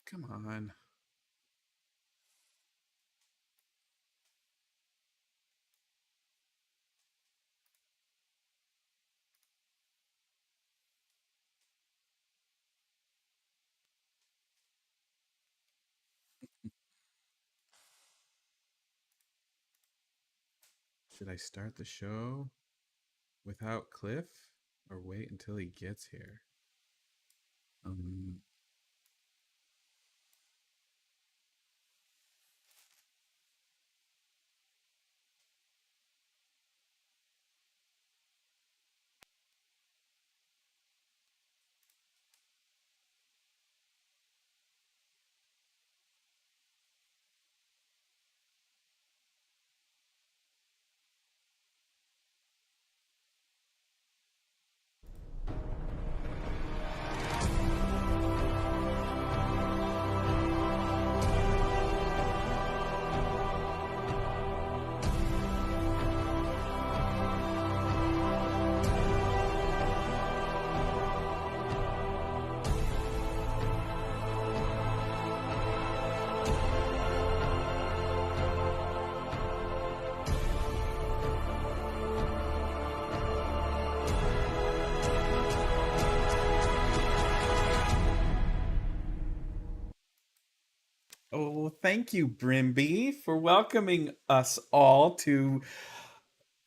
Come on. Should I start the show without Cliff or wait until he gets here? Um, oh, thank you, Brimby, for welcoming us all to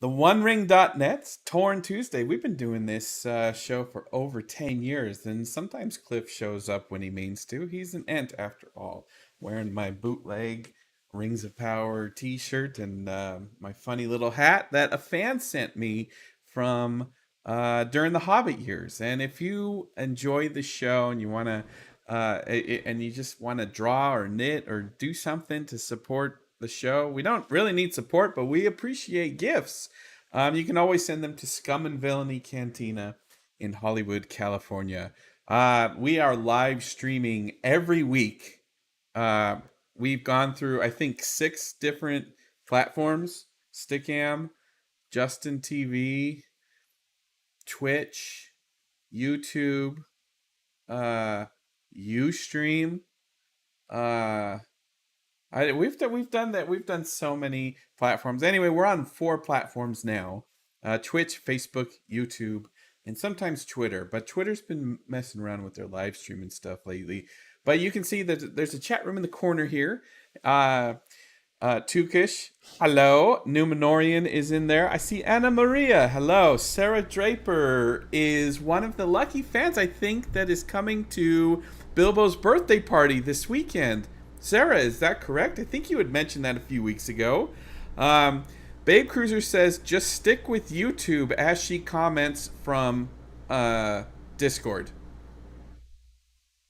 the OneRing.net's Torn Tuesday. We've been doing this show for over 10 years, and sometimes Cliff shows up when he means to. He's an ant after all, wearing my bootleg Rings of Power t shirt and my funny little hat that a fan sent me from during the Hobbit years. And if you enjoy the show and you want to and you just want to draw or knit or do something to support the show, we don't really need support, but we appreciate gifts. You can always send them to Scum and Villainy Cantina in Hollywood, California. We are live streaming every week. Uh, we've gone through, I think, 6 different platforms: Stickam, Justin TV, Twitch, YouTube, uh, Ustream. Uh, we've done so many platforms. Anyway, we're on 4 platforms now: Twitch, Facebook, YouTube, and sometimes Twitter. But Twitter's been messing around with their live stream and stuff lately. But you can see that there's a chat room in the corner here. Tukish, hello. Numenorian is in there. I see Anna Maria, hello. Sarah Draper is one of the lucky fans, I think, that is coming to Bilbo's birthday party this weekend. Sarah, is that correct? I think you had mentioned that a few weeks ago. Um, Babe Cruiser says, just stick with YouTube as she comments from Discord.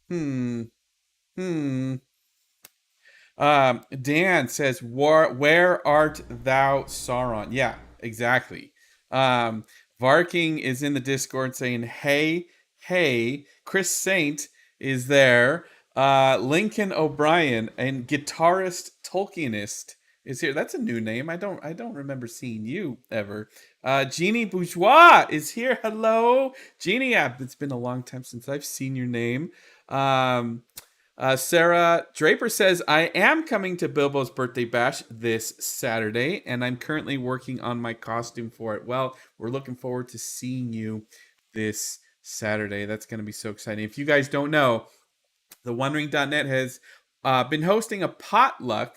Hmm. Hmm. Dan says, "Where art thou, Sauron?" Yeah, exactly. Um, Varking is in the Discord saying, "Hey, hey." Chris Saint is there. Lincoln O'Brien and guitarist Tolkienist is here. That's a new name. I don't remember seeing you ever. Jeannie Bourgeois is here. Hello, Jeannie. Yeah, it's been a long time since I've seen your name. Um, Sarah Draper says, I am coming to Bilbo's birthday bash this Saturday, and I'm currently working on my costume for it. Well, we're looking forward to seeing you this Saturday. That's going to be so exciting. If you guys don't know, the OneRing.net has been hosting a potluck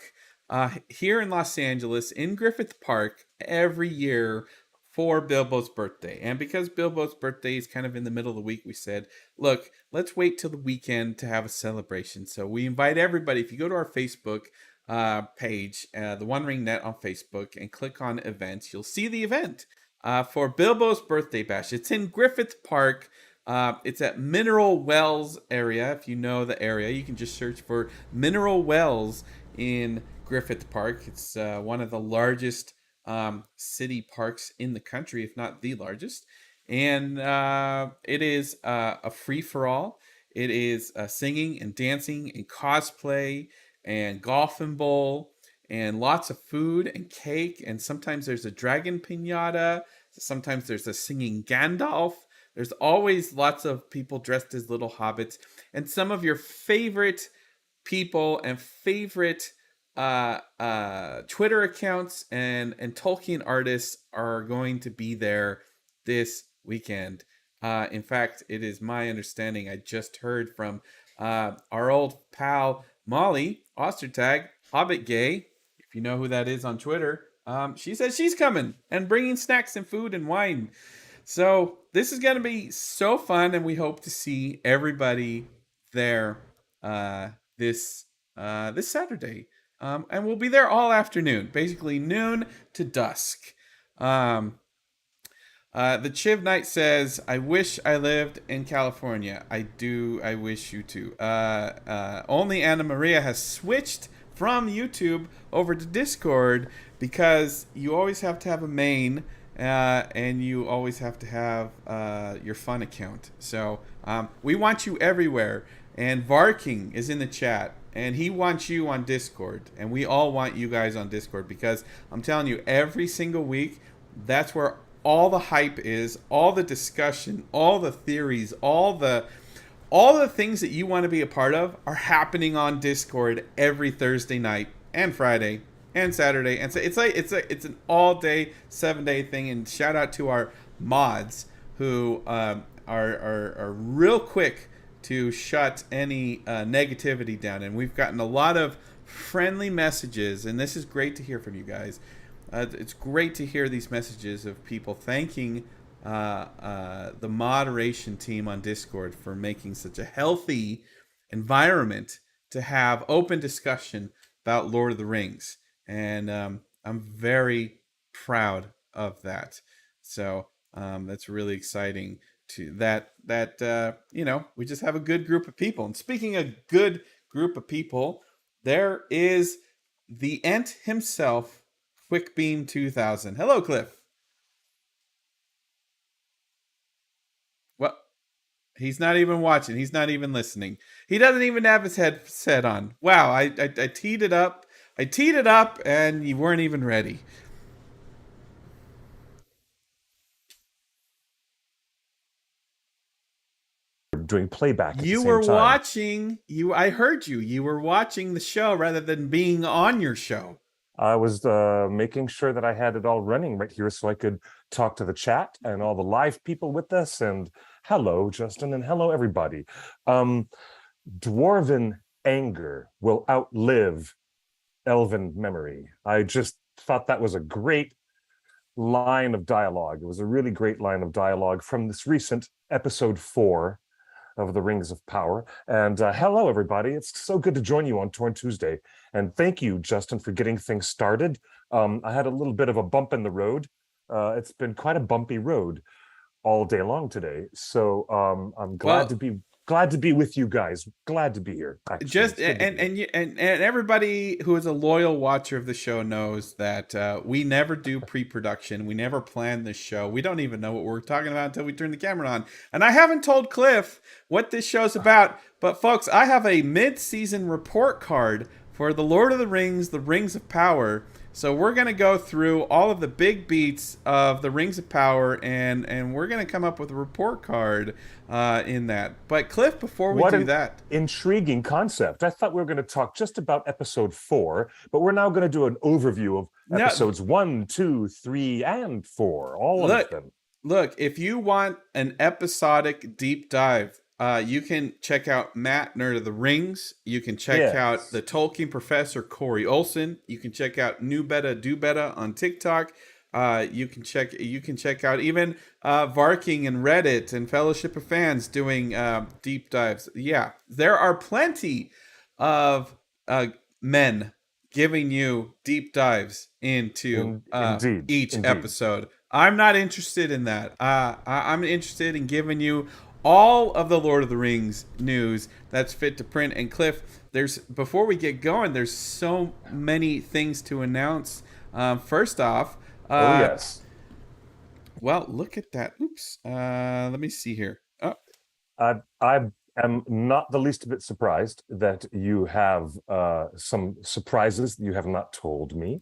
here in Los Angeles in Griffith Park every year for Bilbo's birthday. And because Bilbo's birthday is kind of in the middle of the week, we said, look, let's wait till the weekend to have a celebration. So we invite everybody. If you go to our Facebook page, the One Ring Net on Facebook, and click on events, you'll see the event for Bilbo's birthday bash. It's in Griffith Park. It's at Mineral Wells area. If you know the area, you can just search for Mineral Wells in Griffith Park. It's one of the largest city parks in the country, if not the largest. And it is a free for all. It is singing and dancing and cosplay and golf and bowl and lots of food and cake. And sometimes there's a dragon pinata. Sometimes there's a singing Gandalf. There's always lots of people dressed as little hobbits, and some of your favorite people and favorite Twitter accounts and Tolkien artists are going to be there this weekend. In fact, it is my understanding. I just heard from our old pal Molly Ostertag, Hobbit Gay. If you know who that is on Twitter, she says she's coming and bringing snacks and food and wine. So this is going to be so fun, and we hope to see everybody there uh, this this Saturday. And we'll be there all afternoon, basically noon to dusk. Um, the Chiv Knight says, "I wish I lived in California. I do. I wish you too." Only Anna Maria has switched from YouTube over to Discord because you always have to have a main, and you always have to have your fun account. So we want you everywhere. And Varking is in the chat, and he wants you on Discord, and we all want you guys on Discord because I'm telling you, every single week, that's where all the hype is, all the discussion, all the theories, all the things that you want to be a part of are happening on Discord every Thursday night and Friday and Saturday. And so it's an all day, 7-day thing. And shout out to our mods who are real quick to shut any negativity down. And we've gotten a lot of friendly messages, and this is great to hear from you guys. It's great to hear these messages of people thanking the moderation team on Discord for making such a healthy environment to have open discussion about Lord of the Rings. And I'm very proud of that. So that's really exciting to that we just have a good group of people. And speaking of good group of people, there is the Ent himself, QuickBeam 2000. Hello, Cliff. Well, he's not even watching. He's not even listening. He doesn't even have his headset on. Wow, I teed it up. I teed it up, and you weren't even ready. Doing playback at You the same were time. watching. I heard you. You were watching the show rather than being on your show. I was making sure that I had it all running right here so I could talk to the chat and all the live people with us. And hello, Justin, and hello, everybody. Dwarven anger will outlive elven memory. I just thought that was a great line of dialogue. It was a really great line of dialogue from this recent episode 4 of the Rings of Power. And hello, everybody. It's so good to join you on Torn Tuesday. And thank you, Justin, for getting things started. I had a little bit of a bump in the road. It's been quite a bumpy road all day long today. So I'm glad to be with you guys. Glad to be here. Actually. Just and everybody who is a loyal watcher of the show knows that we never do pre-production. We never plan this show. We don't even know what we're talking about until we turn the camera on. And I haven't told Cliff what this show's about. But folks, I have a mid-season report card for The Lord of the Rings, The Rings of Power. So we're going to go through all of the big beats of the Rings of Power, and we're going to come up with a report card in that. But Cliff, before we do that, intriguing concept. I thought we were going to talk just about episode 4, but we're now going to do an overview of episodes 1, 2, 3, and 4. All of them. Look, if you want an episodic deep dive, you can check out Matt, Nerd of the Rings. You can check out the Tolkien professor, Corey Olson. You can check out New Beta Do Beta on TikTok. You can check out even Varking and Reddit and Fellowship of Fans doing deep dives. Yeah, there are plenty of men giving you deep dives into each episode. I'm not interested in that. I'm interested in giving you all of the Lord of the Rings news that's fit to print. And Cliff, before we get going, there's so many things to announce. First off, yes. Well, look at that. Oops. Let me see here. Oh. I am not the least bit surprised that you have some surprises that you have not told me.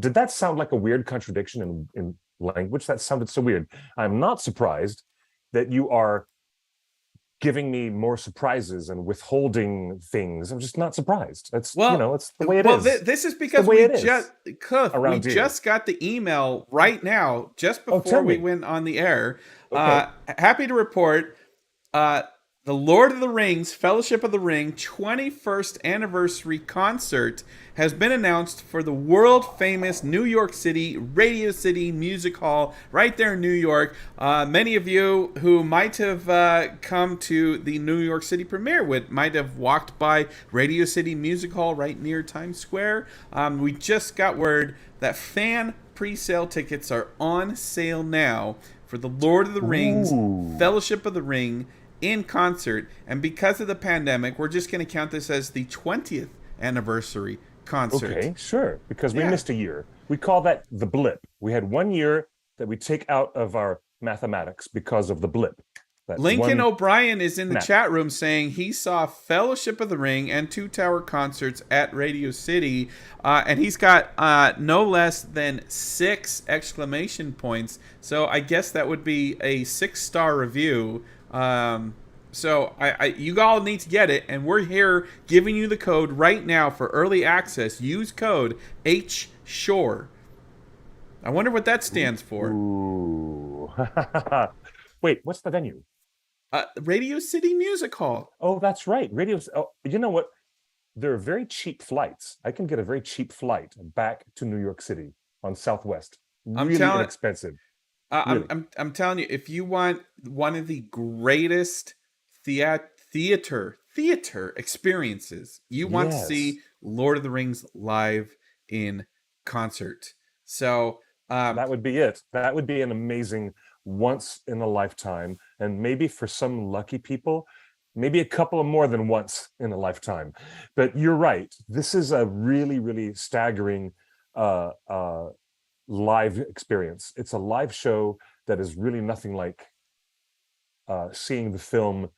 Did that sound like a weird contradiction in language? That sounded so weird. I'm not surprised that you are giving me more surprises and withholding things. I'm just not surprised. It's, Well, it's the way it is. this is It's the because way we it just is Cliff, we around here. just got the email right now, just Oh, before tell we me. went on the air. Okay. Happy to report, uh, the Lord of the Rings, Fellowship of the Ring 21st anniversary concert has been announced for the world famous New York City Radio City Music Hall right there in New York. Many of you who might have come to the New York City premiere might have walked by Radio City Music Hall right near Times Square. We just got word that fan pre-sale tickets are on sale now for the Lord of the Rings, Ooh. Fellowship of the Ring in concert. And because of the pandemic, we're just going to count this as the 20th anniversary concert. Okay, sure. Because we Yeah. missed a year. We call that the blip. We had 1 year that we take out of our mathematics because of the blip. That Lincoln one O'Brien is in the snap. chat room saying he saw Fellowship of the Ring and Two Tower concerts at Radio City, and he's got no less than 6 exclamation points. So I guess that would be a 6-star review. So you all need to get it, and we're here giving you the code right now for early access. Use code HSHORE. I wonder what that stands for. Ooh. Wait, what's the venue? Radio City Music Hall. Oh, that's right. Radio's. Oh, you know what? There are very cheap flights. I can get a very cheap flight back to New York City on Southwest. I'm Really telling inexpensive. I'm, Really. I'm telling you, if you want one of the greatest theater experiences, you want to Yes. see Lord of the Rings live in concert. So That would be it. That would be an amazing once in a lifetime. And maybe for some lucky people, maybe a couple of more than once in a lifetime. But you're right. This is a really, really staggering live experience. It's a live show that is really nothing like seeing the film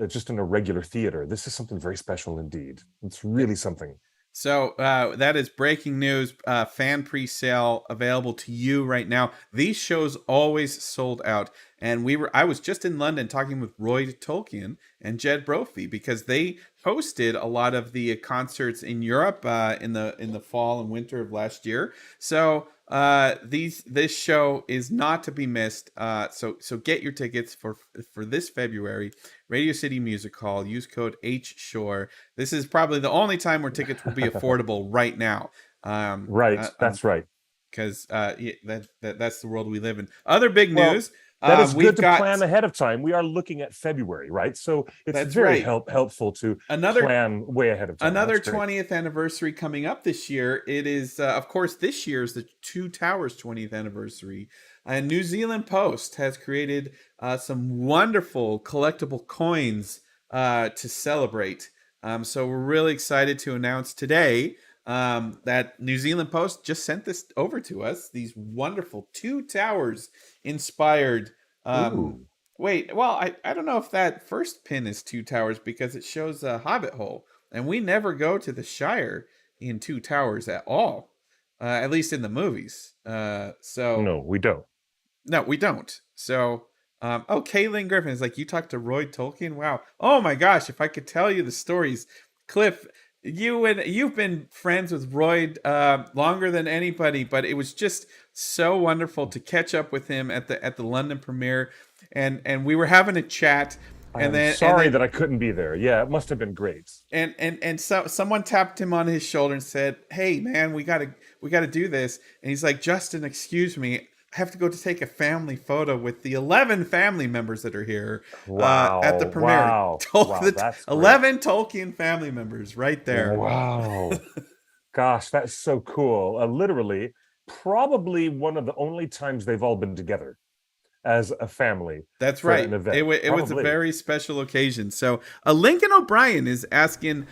just in a regular theater. This is something very special indeed. It's really something. So that is breaking news. Fan pre-sale available to you right now. These shows always sold out, and I was just in London talking with Roy Tolkien and Jed Brophy because they hosted a lot of the concerts in Europe in the fall and winter of last year. So this show is not to be missed. So get your tickets for this February. Radio City Music Hall. Use code HSHORE. This is probably the only time where tickets will be affordable right now. Right. That's right. Because that's the world we live in. Other big Well, news. that is we've good to got plan ahead of time. We are looking at February, right? So it's That's very right. helpful to Another plan way ahead of time. Another That's great. 20th anniversary coming up this year. It is, of course, this year is the Two Towers 20th anniversary. And New Zealand Post has created some wonderful collectible coins to celebrate. So we're really excited to announce today that New Zealand Post just sent this over to us. These wonderful Two Towers inspired. Ooh. Wait, well, I don't know if that first pin is Two Towers because it shows a Hobbit hole. And we never go to the Shire in Two Towers at all, at least in the movies. So No, we don't. no, we don't. So, Caitlin Griffin is like, you talked to Roy Tolkien? Wow. Oh my gosh, if I could tell you the stories. Cliff, you've been friends with Roy longer than anybody, but it was just so wonderful to catch up with him at the London premiere, and we were having a chat. I'm sorry that I couldn't be there. Yeah, it must have been great. And so someone tapped him on his shoulder and said, "Hey man, we gotta do this." And he's like, "Justin, excuse me, I have to go to take a family photo with the 11 family members that are here Wow. at the premiere." Wow. Wow, that's 11 Tolkien family members right there. Wow. Gosh, that's so cool. Literally, probably one of the only times they've all been together as a family. That's for right. an event. It was a Probably. very special occasion. So, Lincoln O'Brien is asking,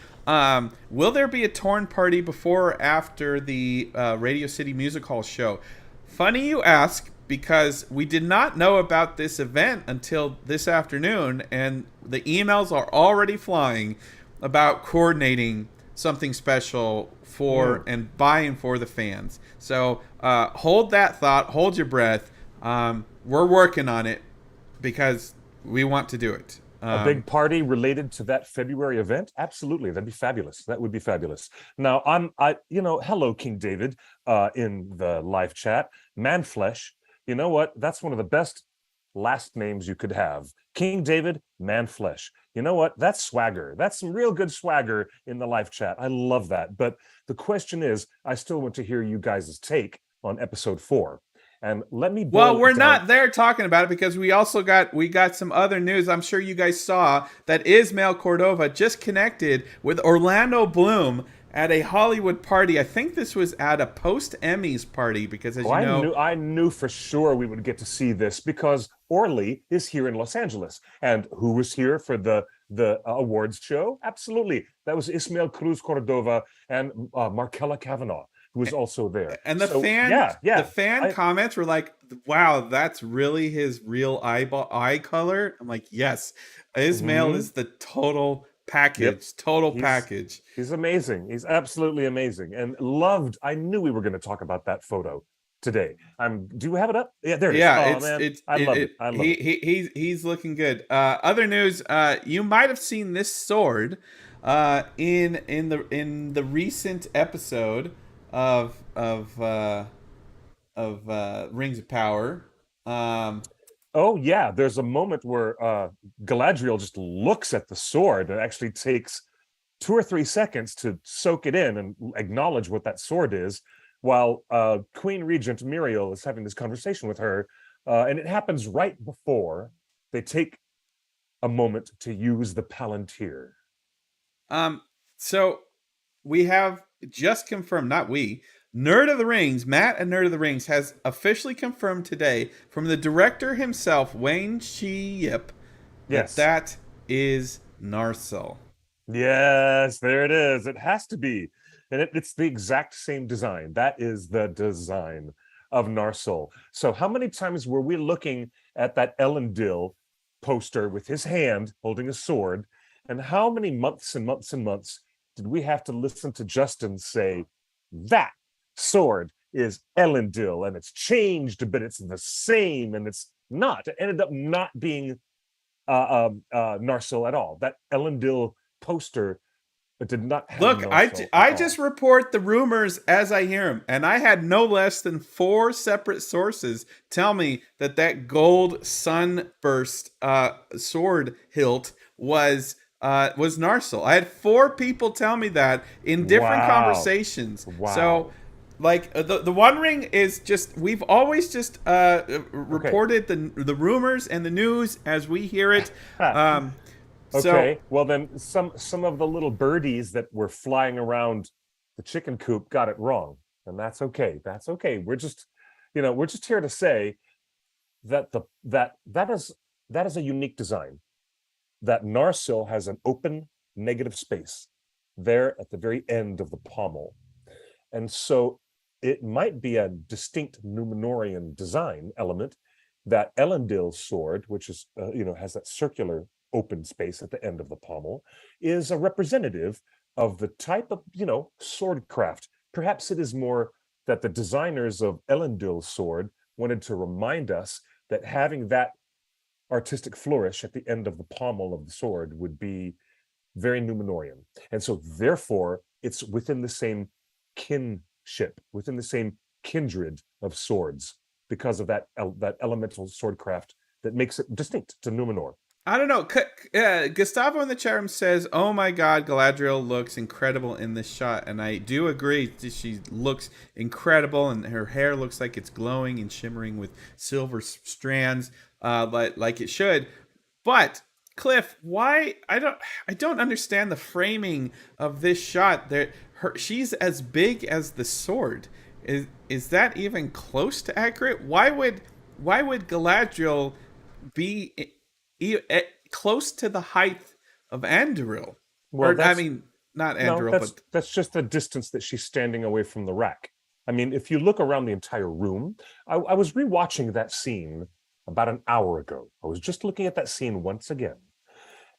will there be a Torn party before or after the Radio City Music Hall show? Funny you ask, because we did not know about this event until this afternoon, and the emails are already flying about coordinating something special for and buying for the fans. So hold that thought, hold your breath. We're working on it because we want to do it. A Um, big party related to that February event? Absolutely, that'd be fabulous. That would be fabulous. Now, hello, King David, in the live chat, Manflesh. You know what? That's one of the best last names you could have. King David, Manflesh. You know what? That's swagger. That's some real good swagger in the live chat. I love that. But the question is, I still want to hear you guys' take on episode 4. And let me Well, boil we're it down. not there talking about it because we got some other news. I'm sure you guys saw that Ismael Cordova just connected with Orlando Bloom at a Hollywood party. I think this was at a post Emmys party because, as Oh, you know, I knew for sure we would get to see this because Orly is here in Los Angeles. And who was here for the awards show? Absolutely. That was Ismael Cruz Cordova and Markella Kavanaugh, who was also there. and the So fan yeah, the yeah. fan I comments were like, "Wow, that's really his real eye color." I'm like, "Yes, Ismail mhm, is the total yep. package, total He's package." he's amazing. He's absolutely amazing. And loved. I knew we were going to talk about that photo today. Do you have it up? Yeah, there it is. Yeah, Oh man, I love it. I love it. he's looking good. Other news, you might have seen this sword in the recent episode of Rings of Power. Um, Oh yeah, there's a moment where Galadriel just looks at the sword and actually takes 2 or 3 seconds to soak it in and acknowledge what that sword is, while Queen Regent Muriel is having this conversation with her, and it happens right before they take a moment to use the Palantir. um, so we have just confirmed, not we, Nerd of the Rings, Matt and Nerd of the Rings has officially confirmed today from the director himself, Wayne Shi Yip, that Yes, that is Narsil. yes, there it is. It has to be, and it's the exact same design. That is the design of Narsil. So, how many times were we looking at that Elendil poster with his hand holding a sword, and how many months and months and months did we have to listen to Justin say that sword is Elendil and it's changed, but it's the same, and it's not. It ended up not being Narsil at all. That Elendil poster did not have Look, Narsil at I just all. report the rumors as I hear them, and I had no less than 4 separate sources tell me that that gold sunburst sword hilt was Narsil. I had 4 people tell me that in different Wow. conversations. So, Wow. like the One Ring is just we've always just Okay. reported the rumors and the news as we hear it. Um, so Okay. Well, then some of the little birdies that were flying around the chicken coop got it wrong, and that's okay. That's okay. We're just here to say that that is a unique design. That Narsil has an open negative space there at the very end of the pommel. And so it might be a distinct Numenorian design element that Elendil's sword, which is, has that circular open space at the end of the pommel, is a representative of the type of, sword craft. Perhaps it is more that the designers of Elendil's sword wanted to remind us that having that artistic flourish at the end of the pommel of the sword would be very Numenorian. And so, therefore, it's within the same kinship, within the same kindred of swords, because of that elemental swordcraft that makes it distinct to Numenor. I don't know. Gustavo in the chat room says, "Oh my God, Galadriel looks incredible in this shot," and I do agree. She looks incredible, and her hair looks like it's glowing and shimmering with silver strands, like it should. But Cliff, why I don't understand the framing of this shot. She's as big as the sword. Is that even close to accurate? Why would Galadriel be close to the height of Anduril? Well, Or I that's mean, not no, Anduril, that's but that's just the distance that she's standing away from the rack. I mean, if you look around the entire room, I was rewatching that scene about an hour ago. I was just looking at that scene once again,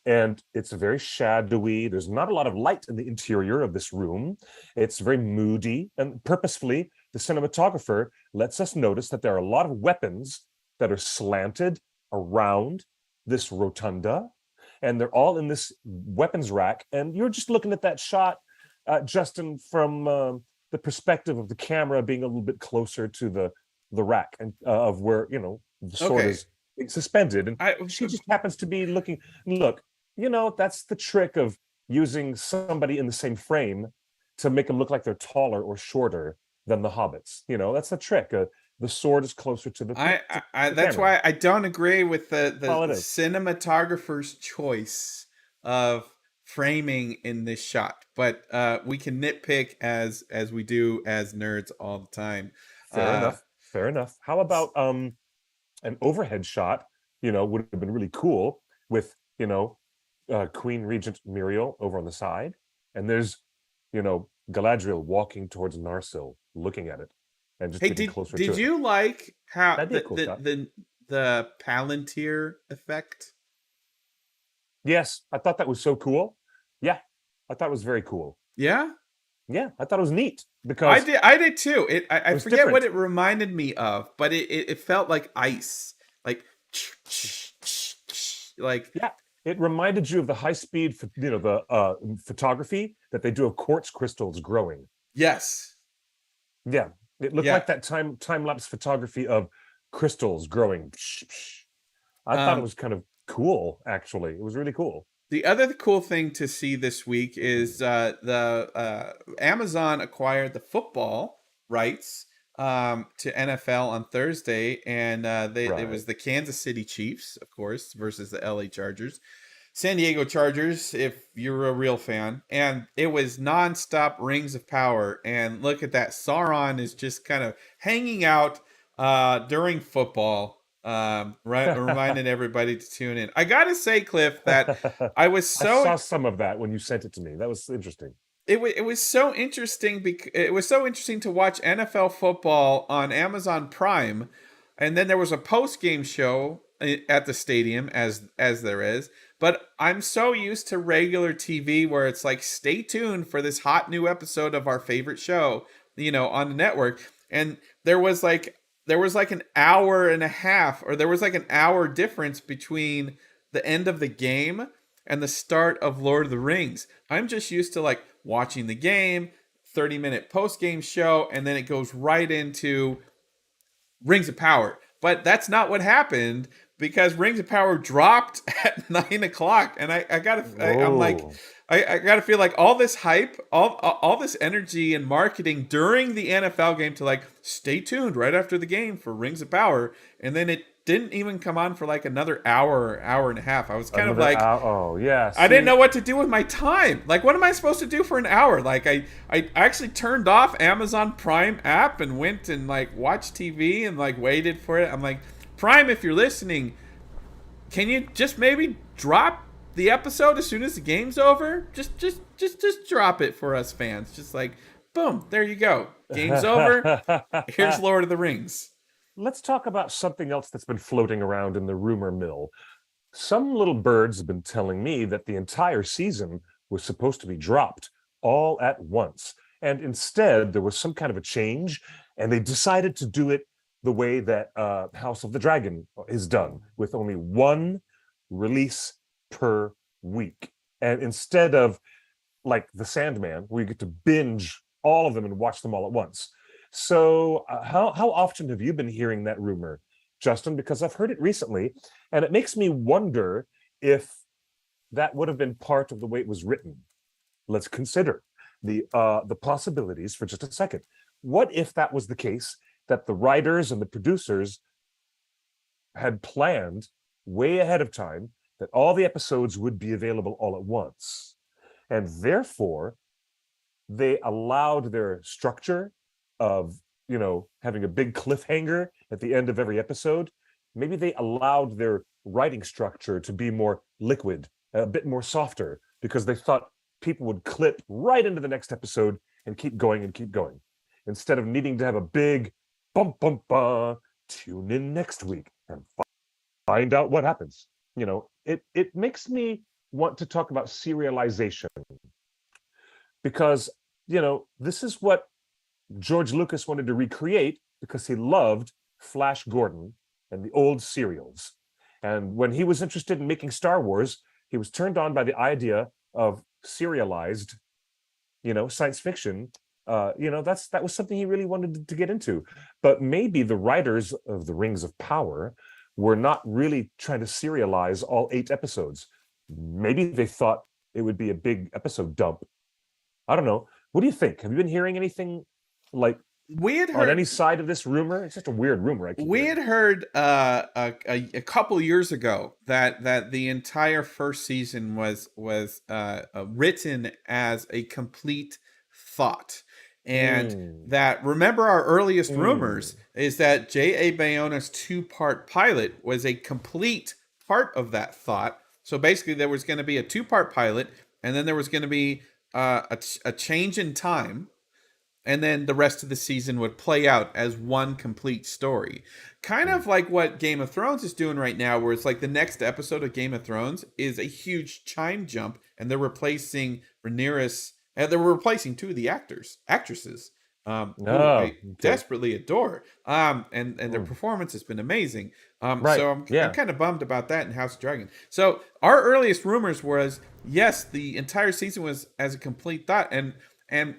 and it's very shadowy. There's not a lot of light in the interior of this room. It's very moody, and purposefully, the cinematographer lets us notice that there are a lot of weapons that are slanted around this rotunda, and they're all in this weapons rack, and you're just looking at that shot, Justin, from the perspective of the camera being a little bit closer to the rack and of where the sword Okay. is suspended, and I she just happens to be looking. Look, that's the trick of using somebody in the same frame to make them look like they're taller or shorter than the hobbits. That's the trick. The sword is closer to I the that's camera. why I don't agree with All the it is. cinematographer's choice of framing in this shot. But we can nitpick as we do as nerds all the time. Fair Uh, enough. Fair enough. How about an overhead shot? Would have been really cool with Queen Regent Muriel over on the side, and there's Galadriel walking towards Narsil, looking at it, and just hey, getting closer to did it. you like how That'd be a cool shot. the Palantir effect? Yes, I thought that was so cool. Yeah, I thought it was very cool. Yeah, Yeah, I thought it was neat because I did too. it I was forget what different. it reminded me of, but it felt like ice, like like Yeah, it reminded you of the high speed, the photography that they do of quartz crystals growing. yes, Yeah, it looked yeah. like that time lapse photography of crystals growing. I thought it Um, was kind of cool. Actually, it was really cool. the other cool thing to see this week is the Amazon acquired the football rights to NFL on Thursday, and it Right. was the Kansas City Chiefs, of course, versus the LA Chargers. San Diego Chargers, if you're a real fan. And it was nonstop Rings of Power. And look at that. Sauron is just kind of hanging out during football, reminding everybody to tune in. I got to say, Cliff, that I was I so saw some of that when you sent it to me. That was interesting. it was so interesting because it was so interesting to watch NFL football on Amazon Prime, and then there was a post game show at the stadium as there is. But I'm so used to regular TV where it's like, stay tuned for this hot new episode of our favorite show, on the network. And there was like an hour and a half, or there was like an hour difference between the end of the game and the start of Lord of the Rings. I'm just used to like watching the game, 30-minute post game show, and then it goes right into Rings of Power. But that's not what happened because Rings of Power dropped at 9 o'clock, and I'm like, Oh, I gotta feel like all this hype, all this energy and marketing during the NFL game to like stay tuned right after the game for Rings of Power, and then it didn't even come on for like another hour and a half. I was kind of another like, hour. Oh, yeah. I didn't See, know what to do with my time. Like, what am I supposed to do for an hour? Like, I actually turned off Amazon Prime app and went and like watched TV and like waited for it. I'm like, Prime, if you're listening, can you just maybe drop the episode as soon as the game's over? Just drop it for us fans. Just like, boom, there you go. Game's over. Here's Lord of the Rings. let's talk about something else that's been floating around in the rumor mill. Some little birds have been telling me that the entire season was supposed to be dropped all at once. And instead, there was some kind of a change, and they decided to do it the way that House of the Dragon is done, with only one release per week. And instead of like The Sandman, where you get to binge all of them and watch them all at once. So, how often have you been hearing that rumor, Justin? Because I've heard it recently, and it makes me wonder if that would have been part of the way it was written. Let's consider the possibilities for just a second. What if that was the case, that the writers and the producers had planned way ahead of time that all the episodes would be available all at once, and therefore they allowed their structure of having a big cliffhanger at the end of every episode. Maybe they allowed their writing structure to be more liquid, a bit more softer, because they thought people would clip right into the next episode and keep going, instead of needing to have a big bump bump bump. Tune in next week and find out what happens. It makes me want to talk about serialization, because this is what George Lucas wanted to recreate, because he loved Flash Gordon and the old serials. And when he was interested in making Star Wars, He was turned on by the idea of serialized, science fiction. That was something he really wanted to get into. But maybe the writers of the Rings of Power were not really trying to serialize all 8 episodes. Maybe they thought it would be a big episode dump. I don't know. What do you think? Have you been hearing anything like We had on any heard side of this rumor? It's just a weird rumor I keep we hearing. had heard a couple years ago that the entire first season was written as a complete thought, and Mm, that, remember, our earliest mm, rumors is that J.A. Bayona's 2-part pilot was a complete part of that thought. So basically, there was going to be a 2-part pilot, and then there was going to be a change in time, and then the rest of the season would play out as one complete story. Kind mm. of like what Game of Thrones is doing right now, where it's like the next episode of Game of Thrones is a huge time jump, and they're replacing Rhaenyra. They're replacing 2 of the actresses, who Oh, I okay. desperately adore. And their Mm. performance has been amazing. Right. So I'm Yeah. kind of bummed about that in House of Dragon. So our earliest rumors was, yes, the entire season was as a complete thought, and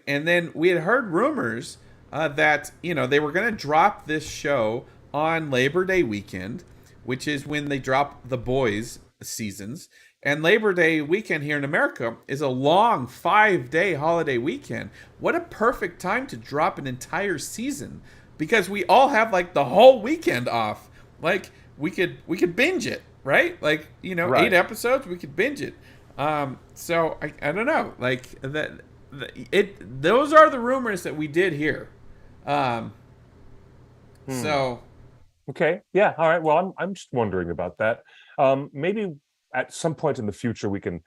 then we had heard rumors that they were going to drop this show on Labor Day weekend, which is when they drop the boys seasons. And Labor Day weekend here in America is a long 5-day holiday weekend. What a perfect time to drop an entire season, because we all have like the whole weekend off. Like we could binge it, right? Like 8 Right. episodes, we could binge it. So I don't know, like that. Those are the rumors that we did hear. Um, Hmm. so Okay. Yeah. All right. Well, I'm just wondering about that. Maybe at some point in the future we can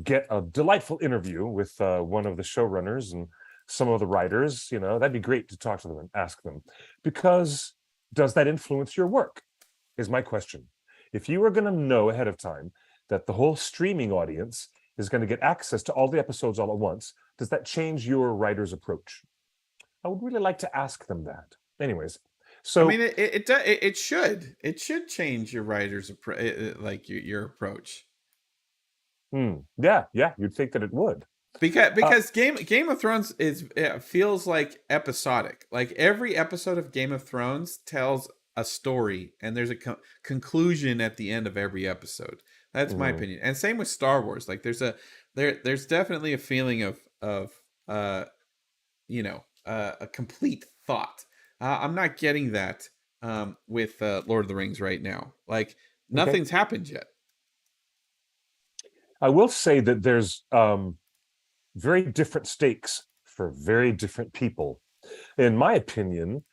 get a delightful interview with one of the showrunners and some of the writers. That'd be great to talk to them and ask them. Because does that influence your work? Is my question. If you were going to know ahead of time that the whole streaming audience is going to get access to all the episodes all at once, does that change your writer's approach? I would really like to ask them that. Anyways, I mean, so it should change your writer's like your approach. yeah, yeah, you'd think that it would. because Uh, because Game of Thrones feels like episodic. Like every episode of Game of Thrones tells a story, and there's a conclusion at the end of every episode. That's my mm, opinion. And same with Star Wars. Like there's definitely a feeling of uh a complete thought. I'm not getting that with Lord of the Rings right now. Like okay. nothing's happened yet. I will say that there's very different stakes for very different people. In my opinion,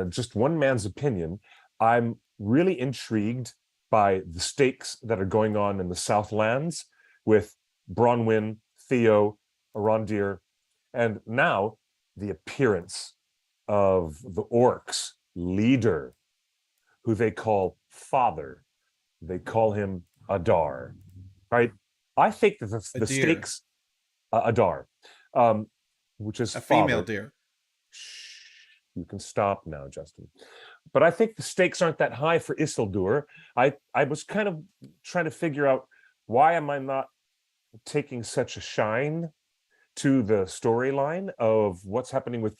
just one man's opinion, I'm really intrigued by the stakes that are going on in the Southlands with Bronwyn, Theo, Arondir, and now the appearance of the orcs leader, who they call father. They call him Adar, right? I think that A the deer, stakes, Adar, um, which is a female father. deer. Shh, you can stop now, Justin. But I think the stakes aren't that high for Isildur. I was kind of trying to figure out, why am I not taking such a shine to the storyline of what's happening with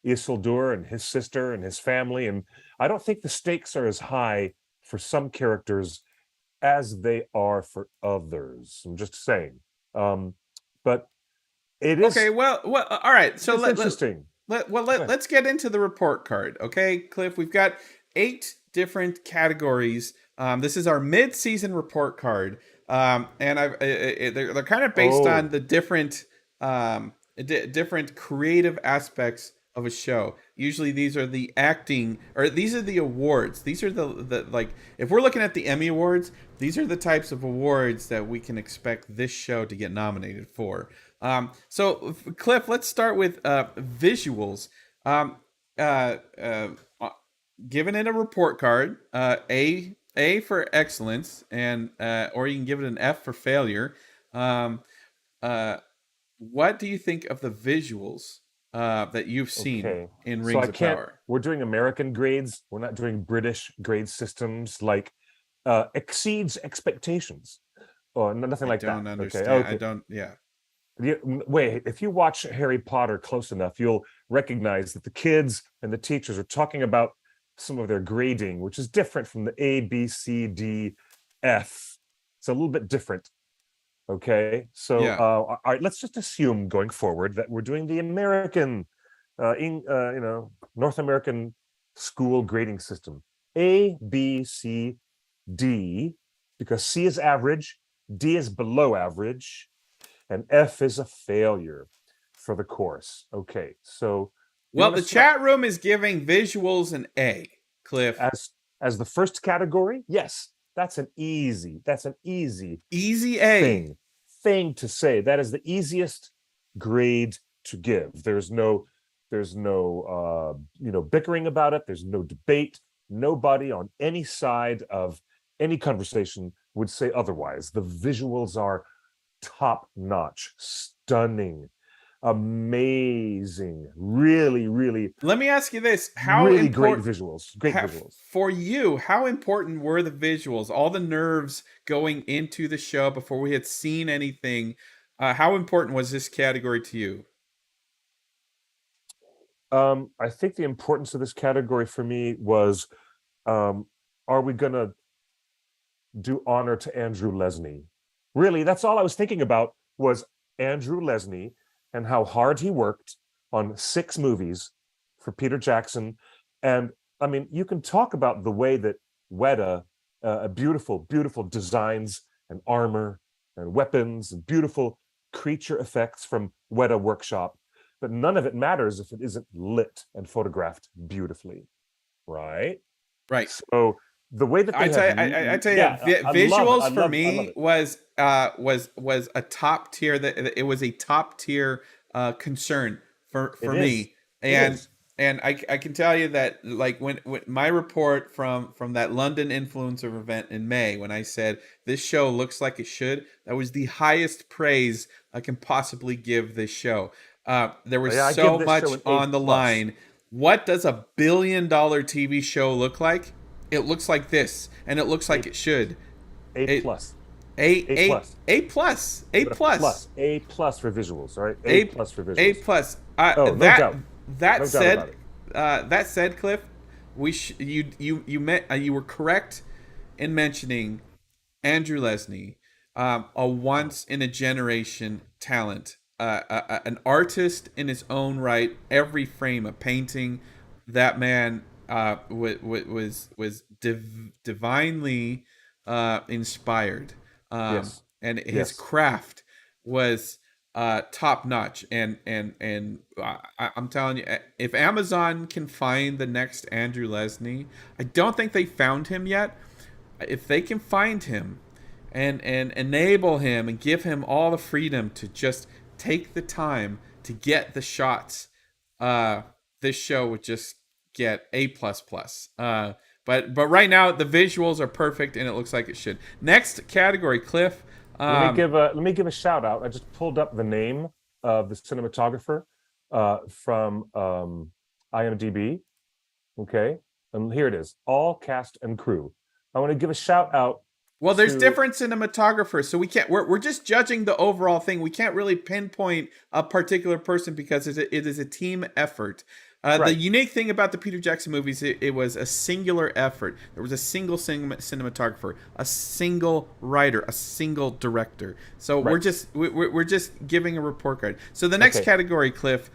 Isildur and his sister and his family. And I don't think the stakes are as high for some characters as they are for others. I'm just saying. But it Okay, is well, all right. So it's interesting. let's get into the report card, okay, Cliff? We've got 8 different categories. This is our mid-season report card, and they're kind of based on Oh, the different creative aspects of a show. Usually, these are the acting, or these are the awards. These are the like, if we're looking at the Emmy Awards, these are the types of awards that we can expect this show to get nominated for. So, Cliff, let's start with visuals. Um, uh, uh, uh, Giving it a report card, A for excellence, and or you can give it an F for failure. Um, uh, what do you think of the visuals that you've seen okay. in So I Rings of can't. Power? We're doing American grades. We're not doing British grade systems like exceeds expectations. Oh, nothing I like that. don't Okay, understand. I okay. don't. Yeah. Wait, if you watch Harry Potter close enough, you'll recognize that the kids and the teachers are talking about some of their grading, which is different from the A, B, C, D, F. It's a little bit different. Okay, so Yeah. all right, let's just assume going forward that we're doing the American, North American school grading system. A, B, C, D, because C is average, D is below average, and F is a failure for the course. Okay, so you Well, want to the start chat room is giving visuals an A, Cliff. as the first category? Yes, that's an easy Easy A. thing to say. That is the easiest grade to give. There's no bickering about it. There's no debate. Nobody on any side of any conversation would say otherwise. The visuals are top notch, stunning, amazing, really, really, Let me ask you this: How really great important visuals. Great visuals. for you? How important were the visuals? All the nerves going into the show before we had seen anything. How important was this category to you? I think the importance of this category for me was, um, are we going to do honor to Andrew Lesney? Really, that's all I was thinking about was Andrew Lesney and how hard he worked on 6 movies for Peter Jackson. And I mean, you can talk about the way that Weta, beautiful, beautiful designs and armor and weapons and beautiful creature effects from Weta Workshop, but none of it matters if it isn't lit and photographed beautifully, right? Right. So the way that I they tell have, you, I tell you, yeah, I love it. visuals I for love, I love me it. was a top tier. That it was a top tier concern It for is. me, It and is. I can tell you that like when my report from that London influencer event in May, when I said this show looks like it should, that was the highest praise I can possibly give this show. There was Yeah, I give so this show much an A on the plus, line. What does a $1 billion TV show look like? It looks like this, and it looks A like it should. A It plus, a A a plus. a plus, Give a it a plus, plus, A plus for visuals. All right, A a plus for a visuals. plus. Oh, no That doubt, that no doubt about said, it. Cliff, you met you were correct in mentioning Andrew Lesney, a Oh, once in a generation talent, an artist in his own right. Every frame a painting. That man was divinely inspired, yes, and his yes. craft was top notch. And I'm telling you, if Amazon can find the next Andrew Lesney, I don't think they found him yet. If they can find him and enable him and give him all the freedom to just take the time to get the shots, uh, this show would just get A plus plus. But right now the visuals are perfect and it looks like it should. Next category, Cliff. Let me give a shout out. I just pulled up the name of the cinematographer from IMDb. Okay, and here it is. All cast and crew. I want to give a shout out Well, there's to different cinematographers, so we can't. We're just judging the overall thing. We can't really pinpoint a particular person because it is a team effort. The right. unique thing about the Peter Jackson movies, it was a singular effort. There was a single cinematographer, a single writer, a single director. So Right. we're just giving a report card. So the next Okay. category, Cliff,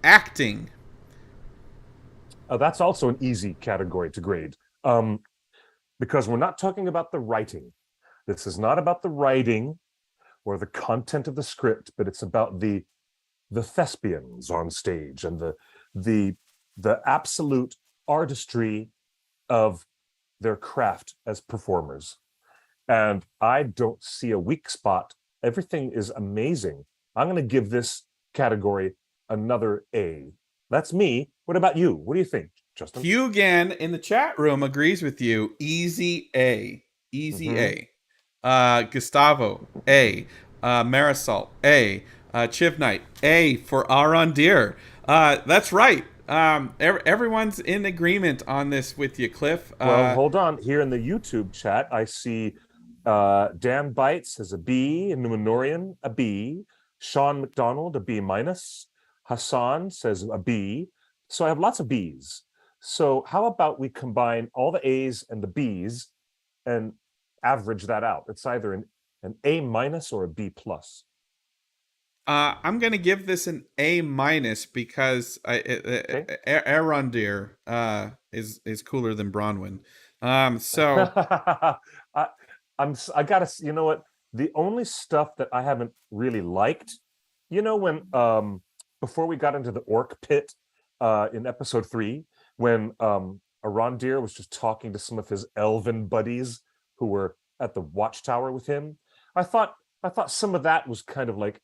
acting. That's also an easy category to grade, because we're not talking about the writing. This is not about the writing or the content of the script, but it's about the thespians on stage and the the absolute artistry of their craft as performers. And I don't see a weak spot. Everything is amazing. I'm going to give this category another A. That's me. What about you? What do you think, Justin? Hugan in the chat room agrees with you. Easy A. Easy Mm-hmm. A. Gustavo, A. Marisol, A. Chiv Knight, A for Arondir. That's right. Everyone's in agreement on this with you, Cliff. Well, hold on. Here in the YouTube chat, I see Dan Bites has a B, Numenorian a B, Sean McDonald a B minus, Hassan says a B. So I have lots of B's. So how about we combine all the A's and the B's and average that out? It's either an A minus or a B plus. I'm gonna give this an A minus because Okay. Arondir is cooler than Bronwyn. So I, I gotta, you know what? The only stuff that I haven't really liked, when before we got into the orc pit in episode 3, when Arondir was just talking to some of his elven buddies who were at the watchtower with him. I thought I thought some of that was kind of like,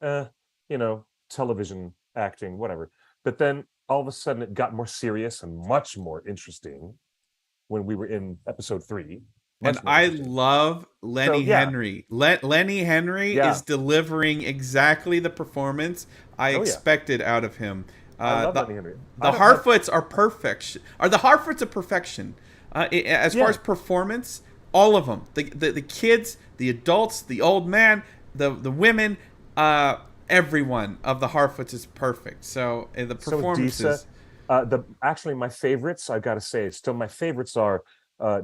television acting, whatever. But then all of a sudden it got more serious and much more interesting when we were in episode 3. and Much more I interesting. love So Lenny yeah, Henry. Lenny Henry yeah. is delivering exactly the performance I Oh yeah. expected out of him. I love The Lenny Henry. I the don't have Harfoots are perfection. Are the Harfoots a perfection? As far yeah. as performance, all of them. The kids, the adults, the old man, the women, everyone of the Harfoots is perfect. So the So Disa, performances. the actually my favorites, I gotta say, still my favorites are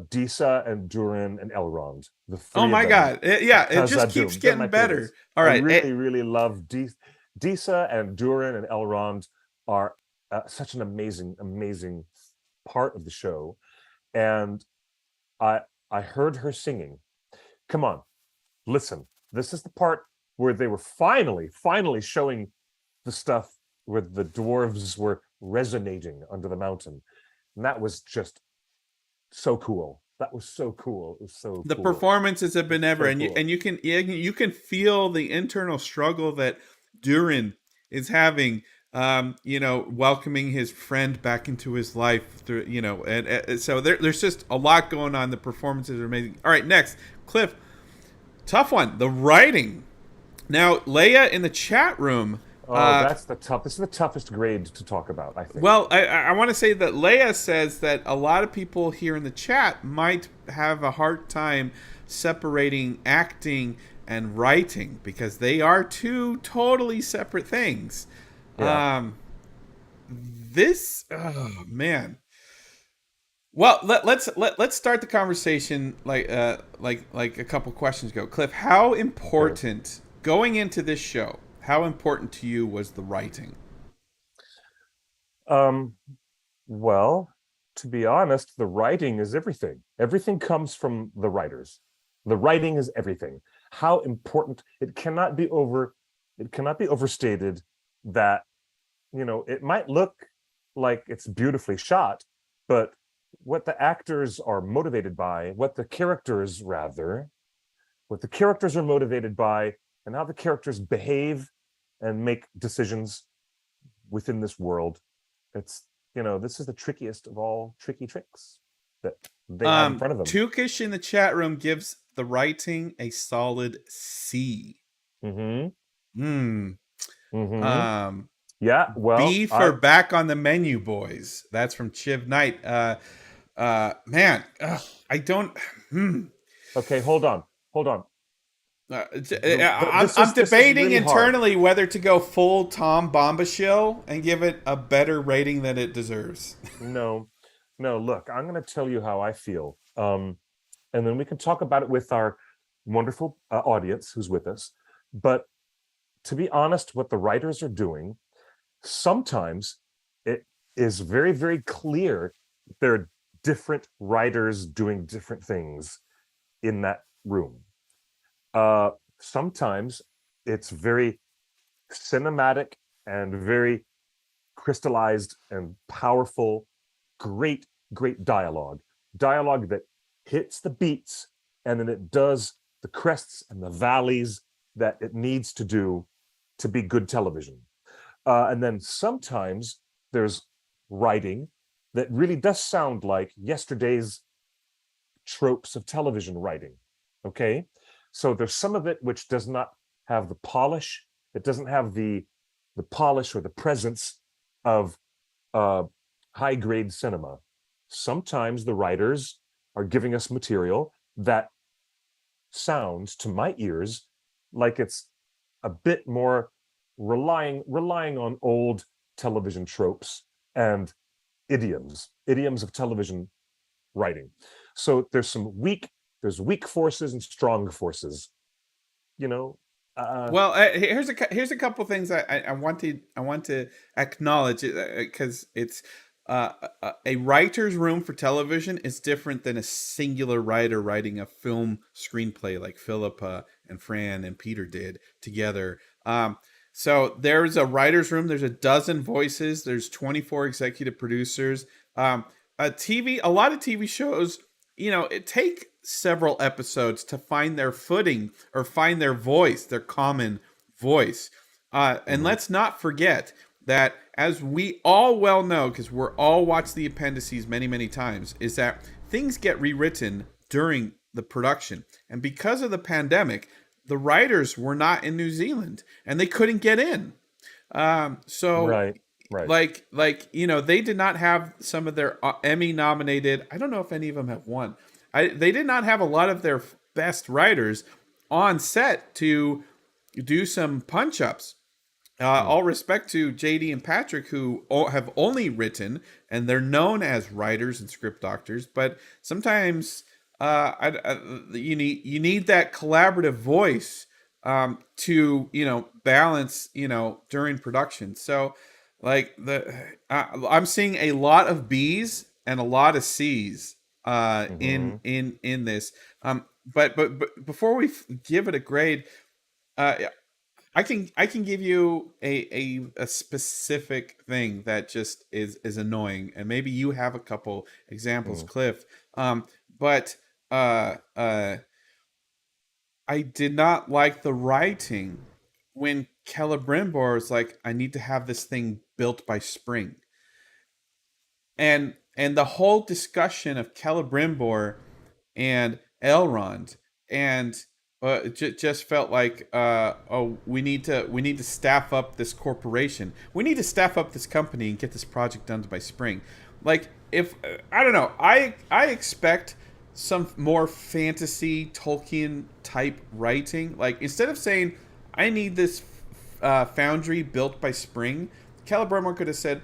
Disa and Durin and Elrond. The Oh three of my them. God! Yeah, it just keeps Khazad-dûm. They're getting my better. favorites. All I right. really, really love Disa and Durin and Elrond are such an amazing, amazing part of the show. And I I heard her singing. Come on, listen. This is the part where they were finally showing the stuff where the dwarves were resonating under the mountain. And that was just so cool. That was so cool. It was so The cool. performances have been ever, So and cool. you can feel the internal struggle that Durin is having. Welcoming his friend back into his life through, and so there's just a lot going on. The performances are amazing. All right, next, Cliff, tough one. The writing. Now, Leia in the chat room. Oh, that's the tough. This is the toughest grade to talk about, I think. Well, I want to say that Leia says that a lot of people here in the chat might have a hard time separating acting and writing because they are two totally separate things. Yeah. This, oh man. Well, let's start the conversation like a couple questions ago. Cliff, how Sure. important going into this show? How important to you was the writing? Um, well, to be honest, the writing is everything. Everything comes from the writers. The writing is everything. How important it cannot be overstated that, it might look like it's beautifully shot, but what the actors are motivated by, what the characters are motivated by, and how the characters behave and make decisions within this world. This is the trickiest of all tricky tricks that they have in front of them. Tukish in the chat room gives the writing a solid C. Mm-hmm. Hmm. Mm-hmm. Um, Yeah. Well, B for back on the menu, boys. That's from Chiv Knight. Man, I don't. Hmm. okay. Hold on. Hold on. I'm This is debating really hard. internally whether to go full Tom Bombashell and give it a better rating than it deserves. No, no. Look, I'm going to tell you how I feel, and then we can talk about it with our wonderful audience who's with us. But to be honest, what the writers are doing sometimes it is very, very clear there are different writers doing different things in that room. Sometimes it's very cinematic and very crystallized and powerful, great, great dialogue that hits the beats and then it does the crests and the valleys that it needs to do to be good television. And then sometimes there's writing that really does sound like yesterday's tropes of television writing. Okay. So there's some of it which does not have the polish, it doesn't have the polish or the presence of high grade cinema. Sometimes the writers are giving us material that sounds to my ears like it's a bit more relying on old television tropes and idioms of television writing. So there's weak forces and strong forces. You know, Well, here's a couple things I want to acknowledge because it's a writer's room for television is different than a singular writer writing a film screenplay like Philippa and Fran and Peter did together. So there's a writer's room. There's a dozen voices. There's 24 executive producers. A lot of TV shows, it take several episodes to find their footing or find their voice, their common voice. And mhm, let's not forget that, as we all well know, because we're all watched the appendices many, many times, is that things get rewritten during the production. And because of the pandemic, the writers were not in New Zealand and they couldn't get in. So right, right. they did not have some of their Emmy nominated. I don't know if any of them have won. They did not have a lot of their best writers on set to do some punch ups. Mm, All respect to JD and Patrick, who have only written, and they're known as writers and script doctors. But sometimes you need that collaborative voice to balance during production. So I'm seeing a lot of B's and a lot of C's mhm, in this. But before we give it a grade, uh, I can give you a specific thing that just is annoying, and maybe you have a couple examples, mm. Cliff. But uh, uh, I did not like the writing when Celebrimbor is like, I need to have this thing built by spring, and the whole discussion of Celebrimbor and Elrond, and just felt like, oh, we need to staff up this corporation, we need to staff up this company and get this project done by spring. Like, if I don't know, I expect some more fantasy Tolkien type writing. Like, instead of saying I need this foundry built by spring, Celebrimbor could have said,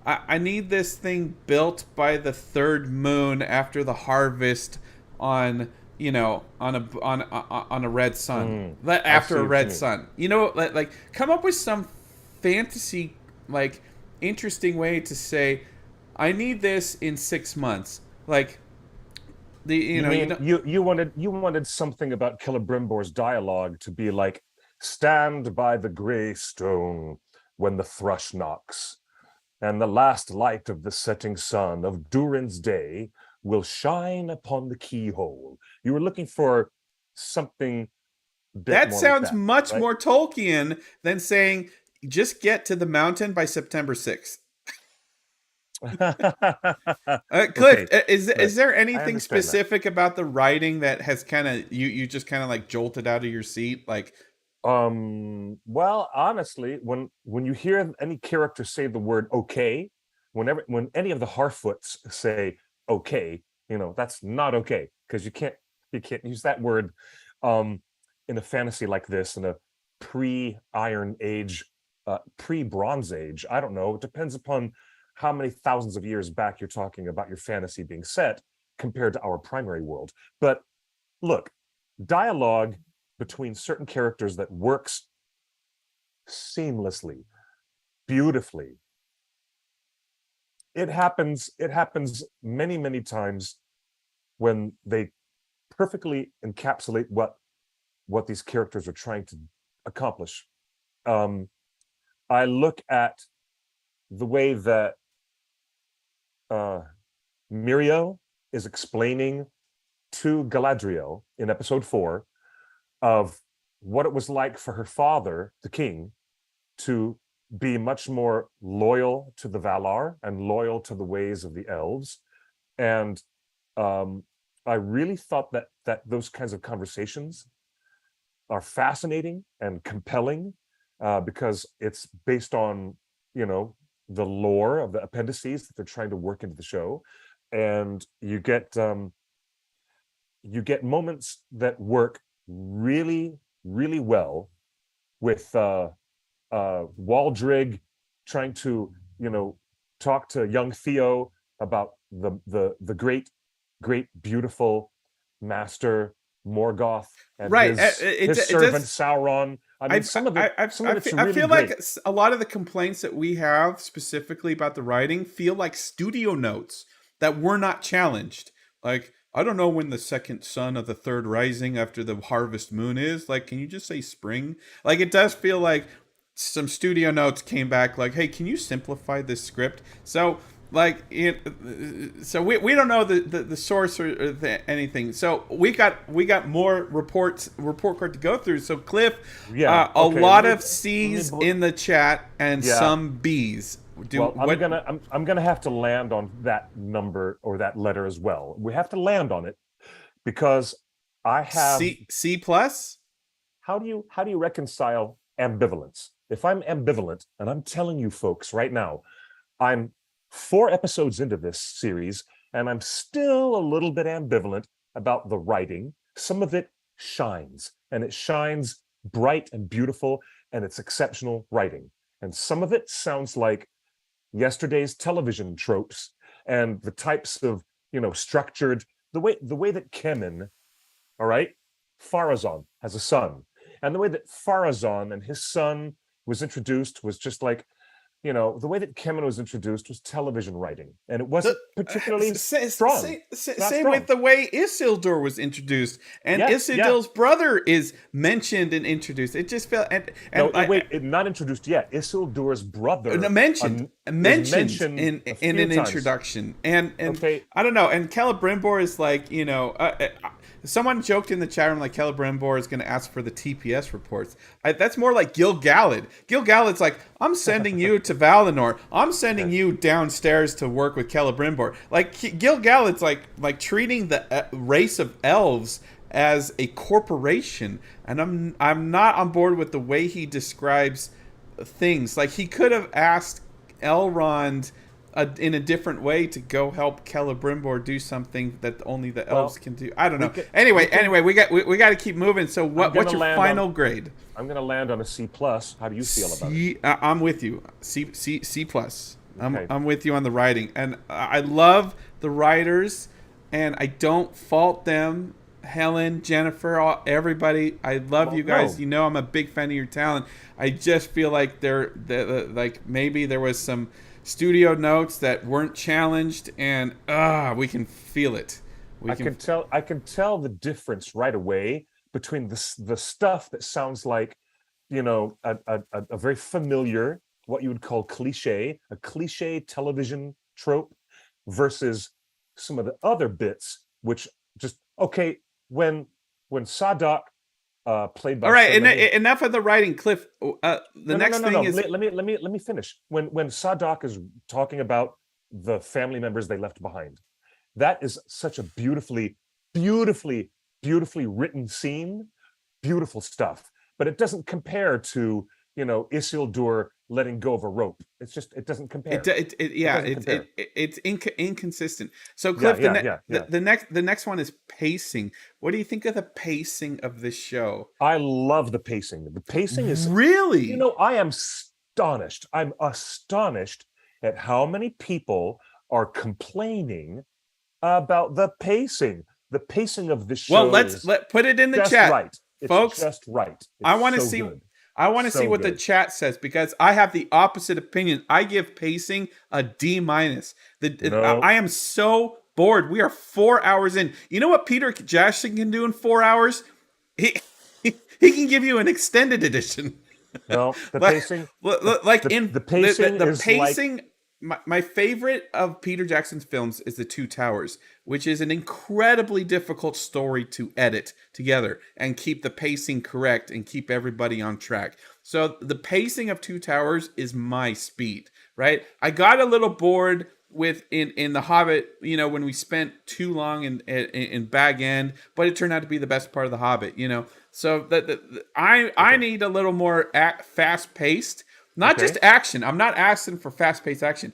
I need this thing built by the third moon after the harvest on on a red sun, I after see a what you red mean. sun, like come up with some fantasy, like, interesting way to say I need this in 6 months, like the You you mean know you wanted something about Celebrimbor's dialogue to be like, "Stand by the grey stone when the thrush knocks, and the last light of the setting sun of Durin's day will shine upon the keyhole." You were looking for something a bit that more like sounds that, much right? more Tolkien than saying just get to the mountain by September 6th. Cliff, Okay, right. is there I anything understand that. specific about the writing that has kind of you just kind of like jolted out of your seat? Like, Well, honestly, when you hear any character say the word okay, when any of the Harfoots say okay, that's not okay, because you can't use that word um in a fantasy like this, in a pre-Iron Age, pre-Bronze Age. I don't know. It depends upon how many thousands of years back you're talking about your fantasy being set compared to our primary world. But look, dialogue between certain characters that works seamlessly, beautifully. It happens many, many times when they perfectly encapsulate what these characters are trying to accomplish. Um, I look at the way that uh, Mirio is explaining to Galadriel in episode 4 of what it was like for her father, the king, to be much more loyal to the Valar and loyal to the ways of the elves. And um, I really thought that those kinds of conversations are fascinating and compelling, because it's based on you know the lore of the appendices that they're trying to work into the show, and you get moments that work really, really well with Waldrig trying to, talk to young Theo about the great, beautiful master Morgoth and Right. his It servant does. Sauron. I mean, some of it's I really feel like great. a lot of the complaints that we have specifically about the writing feel like studio notes that were not challenged. Like, I don't know when the second sun of the third rising after the harvest moon is. Like, can you just say spring? Like, it does feel like some studio notes came back like, hey, can you simplify this script? So like so we don't know the source or anything, so we got more report card to go through. So Cliff, Yeah. a Okay. lot of Let C's me. in the chat and Yeah. some B's. Do Well, what? I'm gonna have to land on that number or that letter as well. We have to land on it because I have. C plus? How do you reconcile ambivalence? If I'm ambivalent, and I'm telling you folks right now, I'm 4 episodes into this series, and I'm still a little bit ambivalent about the writing. Some of it shines, and it shines bright and beautiful, and it's exceptional writing. And some of it sounds like yesterday's television tropes and the types of structured the way that Kemen, all right, Farazan has a son, and the way that Farazan and his son was introduced was just like the way that Kemen was introduced was television writing, and it The wasn't particularly strong. Not same with strong. the way Isildur was introduced, and Yeah, yeah. Isildur's brother is mentioned and introduced. It just felt No, and I, wait, not introduced yet. Isildur's brother mentioned is mentioned mentioned a in few an times. introduction, and Okay, I don't know. And Celebrimbor is like, someone joked in the chat room like Celebrimbor is going to ask for the TPS reports. That's more like Gil-galad. Gil-galad's like, I'm sending you to Valinor. I'm sending okay. you downstairs to work with Celebrimbor. Like Gil-galad's like treating the race of elves as a corporation, and I'm not on board with the way he describes things. Like, he could have asked Elrond in a different way to go help Celebrimbor do something that only the elves Well, can do. I don't we know. can we Anyway, can. we got to keep moving. So I'm what's gonna your land on. final grade? I'm gonna land on a C plus. How do you feel about it? I'm with you. C plus. Okay. I'm with you on the writing, and I love the writers, and I don't fault them. Helen, Jennifer, everybody, I love Well, you guys. no. You know I'm a big fan of your talent. I just feel like like maybe there was some studio notes that weren't challenged, and we can feel it. We I can. can tell. I can tell the difference right away between the stuff that sounds like, a very familiar, what you would call a cliche television trope, versus some of the other bits, which just okay. When Sadak, played All by right, so many. enough of the writing, Cliff. The No, no, no, next no, no. thing is Let me finish. When Sadak is talking about the family members they left behind, that is such a beautifully, beautifully written scene. Beautiful stuff. But it doesn't compare to Isildur letting go of a rope. It doesn't compare. It yeah, doesn't compare. it's inconsistent. So Yeah, Cliff, yeah, yeah, yeah. the next one is pacing. What do you think of the pacing of this show? I love the pacing. The pacing is, Really? I am astonished. I'm astonished at how many people are complaining about the pacing. The pacing of this Well, show is let put it in the just chat, right. It's folks. just right. I It's want to so see. good. I want to see So what the good. chat says, because I have the opposite opinion. I give pacing a D minus. No, I am so bored. We are 4 hours in. You know what Peter Jackson can do in 4 hours? He he can give you an extended edition. no. The like, pacing, like in the pacing the is like. pacing. My favorite of Peter Jackson's films is The Two Towers, which is an incredibly difficult story to edit together and keep the pacing correct and keep everybody on track. So the pacing of Two Towers is my speed, right? I got a little bored with in The Hobbit, when we spent too long in Bag End, but it turned out to be the best part of The Hobbit, So I Okay. need a little more fast paced. Not just Okay. action. I'm not asking for fast-paced action.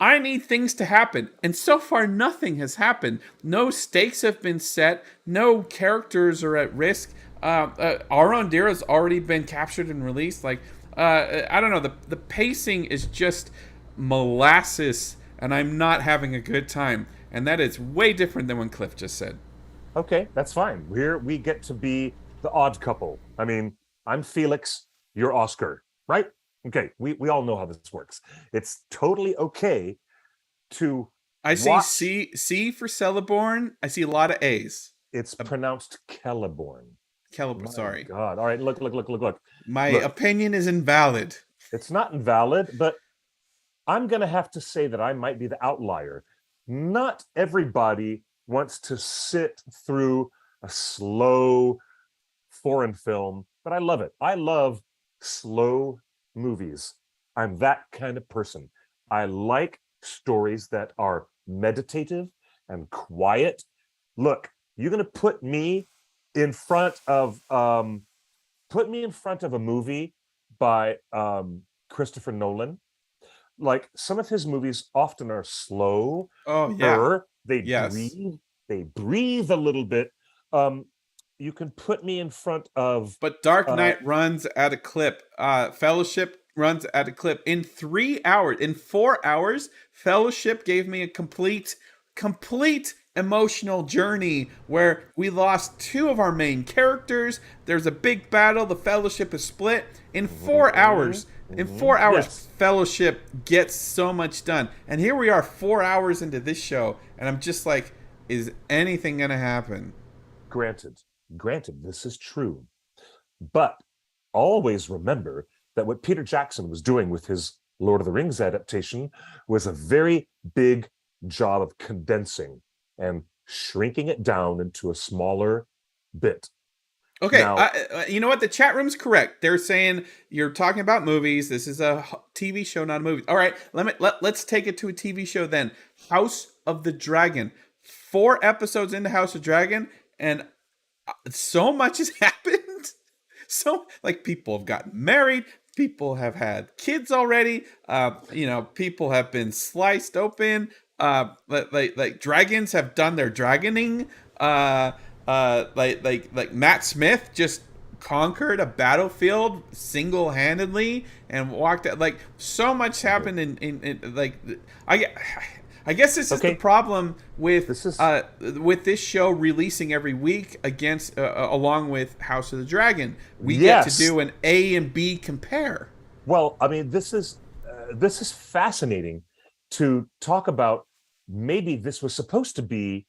I need things to happen. And so far, nothing has happened. No stakes have been set. No characters are at risk. Arondira's already been captured and released. Like, I don't know. The pacing is just molasses, and I'm not having a good time. And that is way different than what Cliff just said. Okay, that's fine. Here we get to be the odd couple. I mean, I'm Felix, you're Oscar, right? Okay, we all know how this works. It's totally okay to I see watch. C for Celeborn. I see a lot of A's. It's Uh, pronounced Celeborn. Celeborn. My Sorry, God. All right, look. my Look, opinion is invalid. it's not invalid, but I'm going to have to say that I might be the outlier. Not everybody wants to sit through a slow foreign film, but I love it. I love slow movies. I'm that kind of person. I like stories that are meditative and quiet. Look, you're going to in front of put me in front of a movie by Christopher Nolan. Like some of his movies often are slow, Oh yeah, they yes. breathe, a little bit. Um, you can put me in front of But Dark uh Knight runs at a clip. Fellowship runs at a clip. In 3 hours, in 4 hours, Fellowship gave me a complete emotional journey where we lost two of our main characters. There's a big battle. The Fellowship is split. In 4 hours, yes, Fellowship gets so much done. And here we are, 4 hours into this show, and I'm just like, is anything gonna happen? granted, this is true. But always remember that what Peter Jackson was doing with his Lord of the Rings adaptation was a very big job of condensing and shrinking it down into a smaller bit. Okay, Now, you know what? The chat room's correct. They're saying you're talking about movies. This is a TV show, not a movie. All right, let's take it to a TV show then. House of the Dragon. 4 episodes into House of Dragon, and so much has happened. So, like, people have gotten married. People have had kids already. People have been sliced open. Like dragons have done their dragoning. Like Matt Smith just conquered a battlefield single-handedly and walked out. Like, so much happened in like I I guess this is the okay, problem this is with this show releasing every week against along with House of the Dragon. We get to yes. do an A and B compare. Well, I mean, this is fascinating to talk about. Maybe this was supposed to be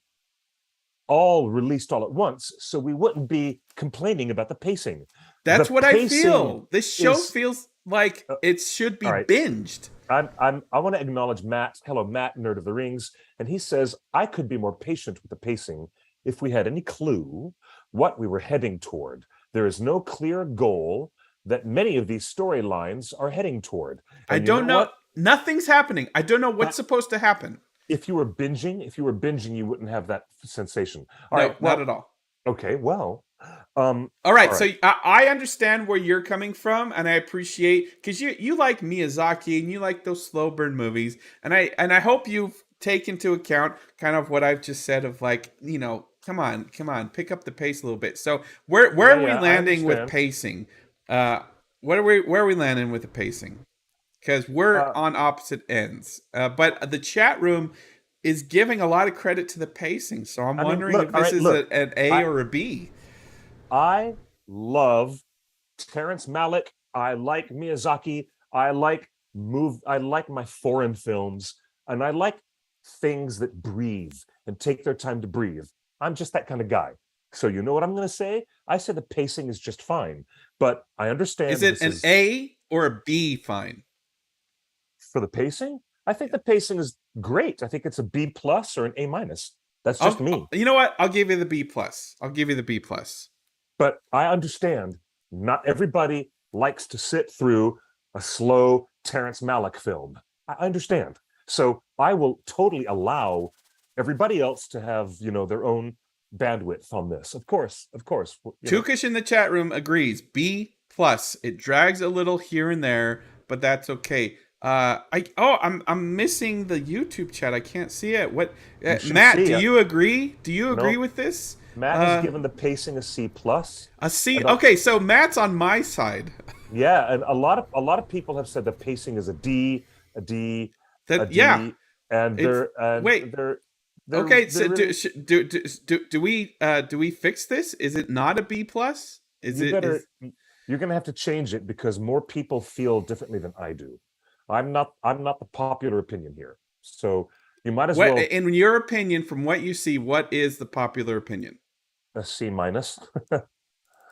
all released all at once, so we wouldn't be complaining about the pacing. The That's what I pacing feel. This show is feels like it should all be right. binged. I want to acknowledge Matt. Hello, Matt, nerd of the rings, and he says I could be more patient with the pacing if we had any clue what we were heading toward. There is no clear goal that many of these storylines are heading toward, I and you know don't know. what? Nothing's happening. I don't know what's That supposed to happen. if you were binging, you wouldn't have that sensation. All No, right. not Well, at all. okay. Well, All right, all so right. I understand where you're coming from, and I appreciate because you like Miyazaki and you like those slow burn movies, and I hope you've taken into account kind of what I've just said of like come on, pick up the pace a little bit. So where Yeah, are we yeah. I landing with understand. pacing? Where are we landing with the pacing? Because we're Uh, on opposite ends, but the chat room is giving a lot of credit to the pacing. So I'm I mean, wondering look. if All this right. is Look. an A I or a B. I love Terrence Malick. I like Miyazaki. I like my foreign films, and I like things that breathe and take their time to breathe. I'm just that kind of guy. So you know what I'm going to say? I say the pacing is just fine, but I Is understand it this an is A or a B fine? for the pacing. I think Yeah. the pacing is great. I think it's a B plus or an A minus. That's just me. You know what? I'll give you the B plus. I'll give you the B plus. But I understand not everybody likes to sit through a slow Terrence Malick film. I understand. So I will totally allow everybody else to have, their own bandwidth on this. Of course, Tukish in the chat room agrees. B plus. It drags a little here and there, but that's okay. I'm missing the YouTube chat. I can't see it. What, You should Matt? Do see. you agree? Do you agree No, with this? Matt has Uh, given the pacing a C plus, a C. and Okay, so Matt's on my side. yeah, and a lot of people have said the pacing is a D, a D, a That yeah, D, and it's and wait. Okay, so they're really do we fix this? Is it not a B plus? Is you it better is you're going to have to change it because more people feel differently than I do. I'm not the popular opinion here. So you might as what well in your opinion, from what you see, what is the popular opinion? a C minus.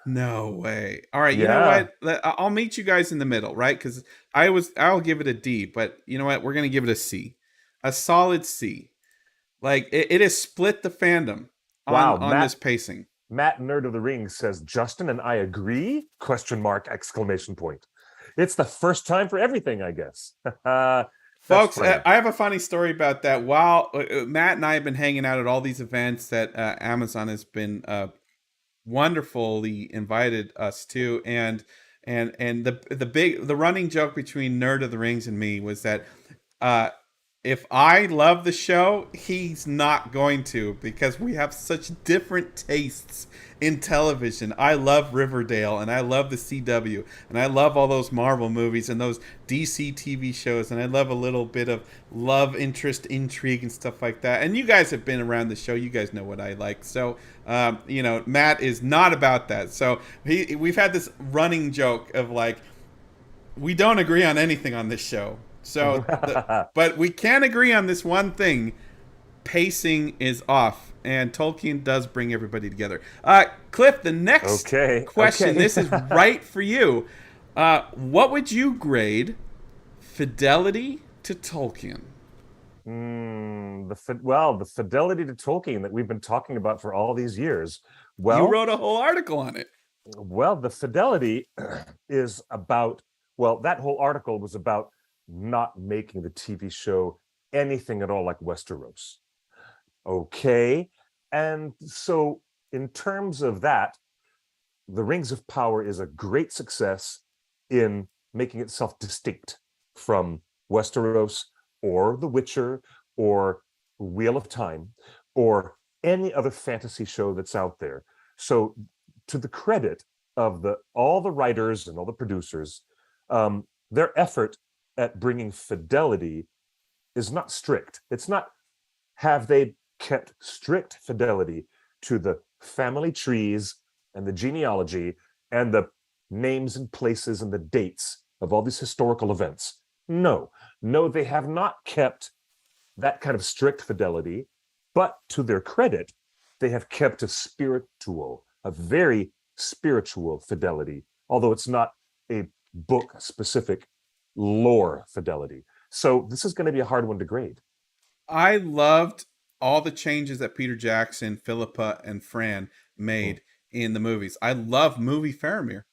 No way. All right, you know Yeah. what? I'll meet you guys in the middle, right? Because I'll give it a D, but you know what? We're gonna give it a C, a solid C. Like it has split the fandom Wow, on this pacing. Matt Nerd of the Ring says Justin and I agree? Question mark exclamation point. It's the first time for everything, I guess. That's Folks, funny. I have a funny story about that. While Matt and I have been hanging out at all these events that Amazon has been wonderfully invited us to, and the running joke between Nerd of the Rings and me was that uh, if I love the show, he's not going to because we have such different tastes in television. I love Riverdale and I love the CW and I love all those Marvel movies and those DC TV shows and I love a little bit of love interest intrigue and stuff like that. And you guys have been around the show, you guys know what I like. So Matt is not about that. So we've had this running joke of like we don't agree on anything on this show. But we can agree on this one thing: pacing is off, and Tolkien does bring everybody together. Cliff, the next Okay. question. Okay. This is right for you. What would you grade Fidelity to Tolkien? The fidelity to Tolkien that we've been talking about for all these years. You Well, wrote a whole article on it. the fidelity is about, that whole article was about not making the TV show anything at all like Westeros. Okay. And so, in terms of that, The Rings of Power is a great success in making itself distinct from Westeros or The Witcher or Wheel of Time or any other fantasy show that's out there. So, to the credit of all the writers and all the producers, their effort at bringing fidelity is not strict. It's not have they kept strict fidelity to the family trees and the genealogy and the names and places and the dates of all these historical events. No, no, they have not kept that kind of strict fidelity, but to their credit, they have kept a very spiritual fidelity, although it's not a book specific lore fidelity. So this is going to be a hard one to grade. I loved all the changes that Peter Jackson, Philippa, and Fran Mm. made in the movies. I love movie Faramir.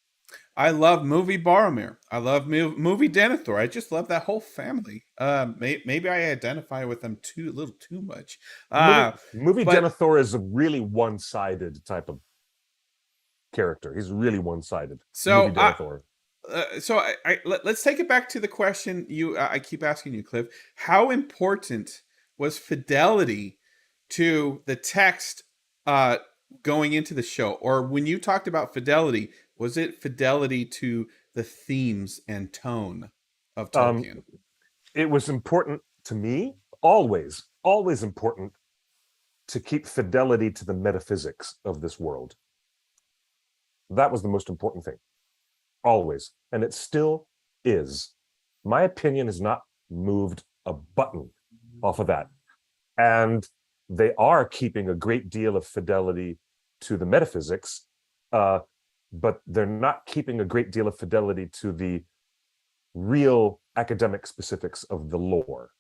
I love movie Boromir. I love movie Denethor. I just love that whole family. Maybe I identify with them too a little too much. Movie But Denethor is a really one-sided type of character. He's really one-sided. Movie so I. Denethor. Let's take it back to the question I keep asking you, Cliff. How important was fidelity to the text uh, going into the show, or when you talked about fidelity, was it fidelity to the themes and tone of Um, Tolkien? it was important to me, always important to keep fidelity to the metaphysics of this world. That was the most important thing, always. And it still is. My opinion has not moved a button off of that. And they are keeping a great deal of fidelity to the metaphysics, but they're not keeping a great deal of fidelity to the real academic specifics of the lore.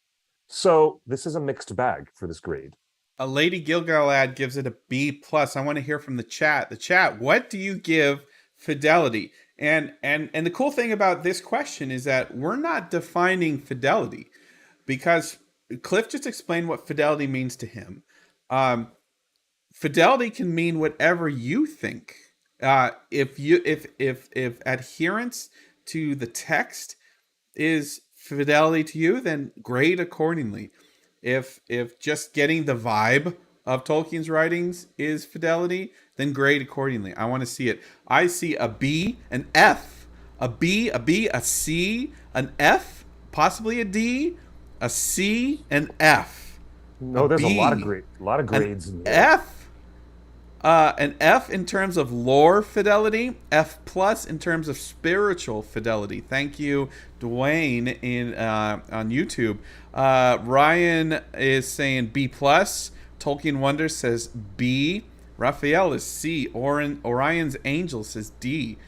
So this is a mixed bag for this grade. A Lady Gilgalad gives it a B plus. I want to hear from the chat. The chat, what do you give fidelity? And the cool thing about this question is that we're not defining fidelity because Cliff just explained what fidelity means to him. Um, Fidelity can mean whatever you think. If adherence to the text is fidelity to you, then grade accordingly. If just getting the vibe of Tolkien's writings is fidelity, then grade accordingly. I want to see it. I see a B, an F, a B, a C, an F, possibly a D, a C, an F, a No, there's B, a lot of an grades in here. F, an F in terms of lore fidelity, F plus in terms of spiritual fidelity. Thank you, Dwayne, in on YouTube. Ryan is saying B plus. Tolkien Wonder says B. Raphael is C. Orion's Angel says D.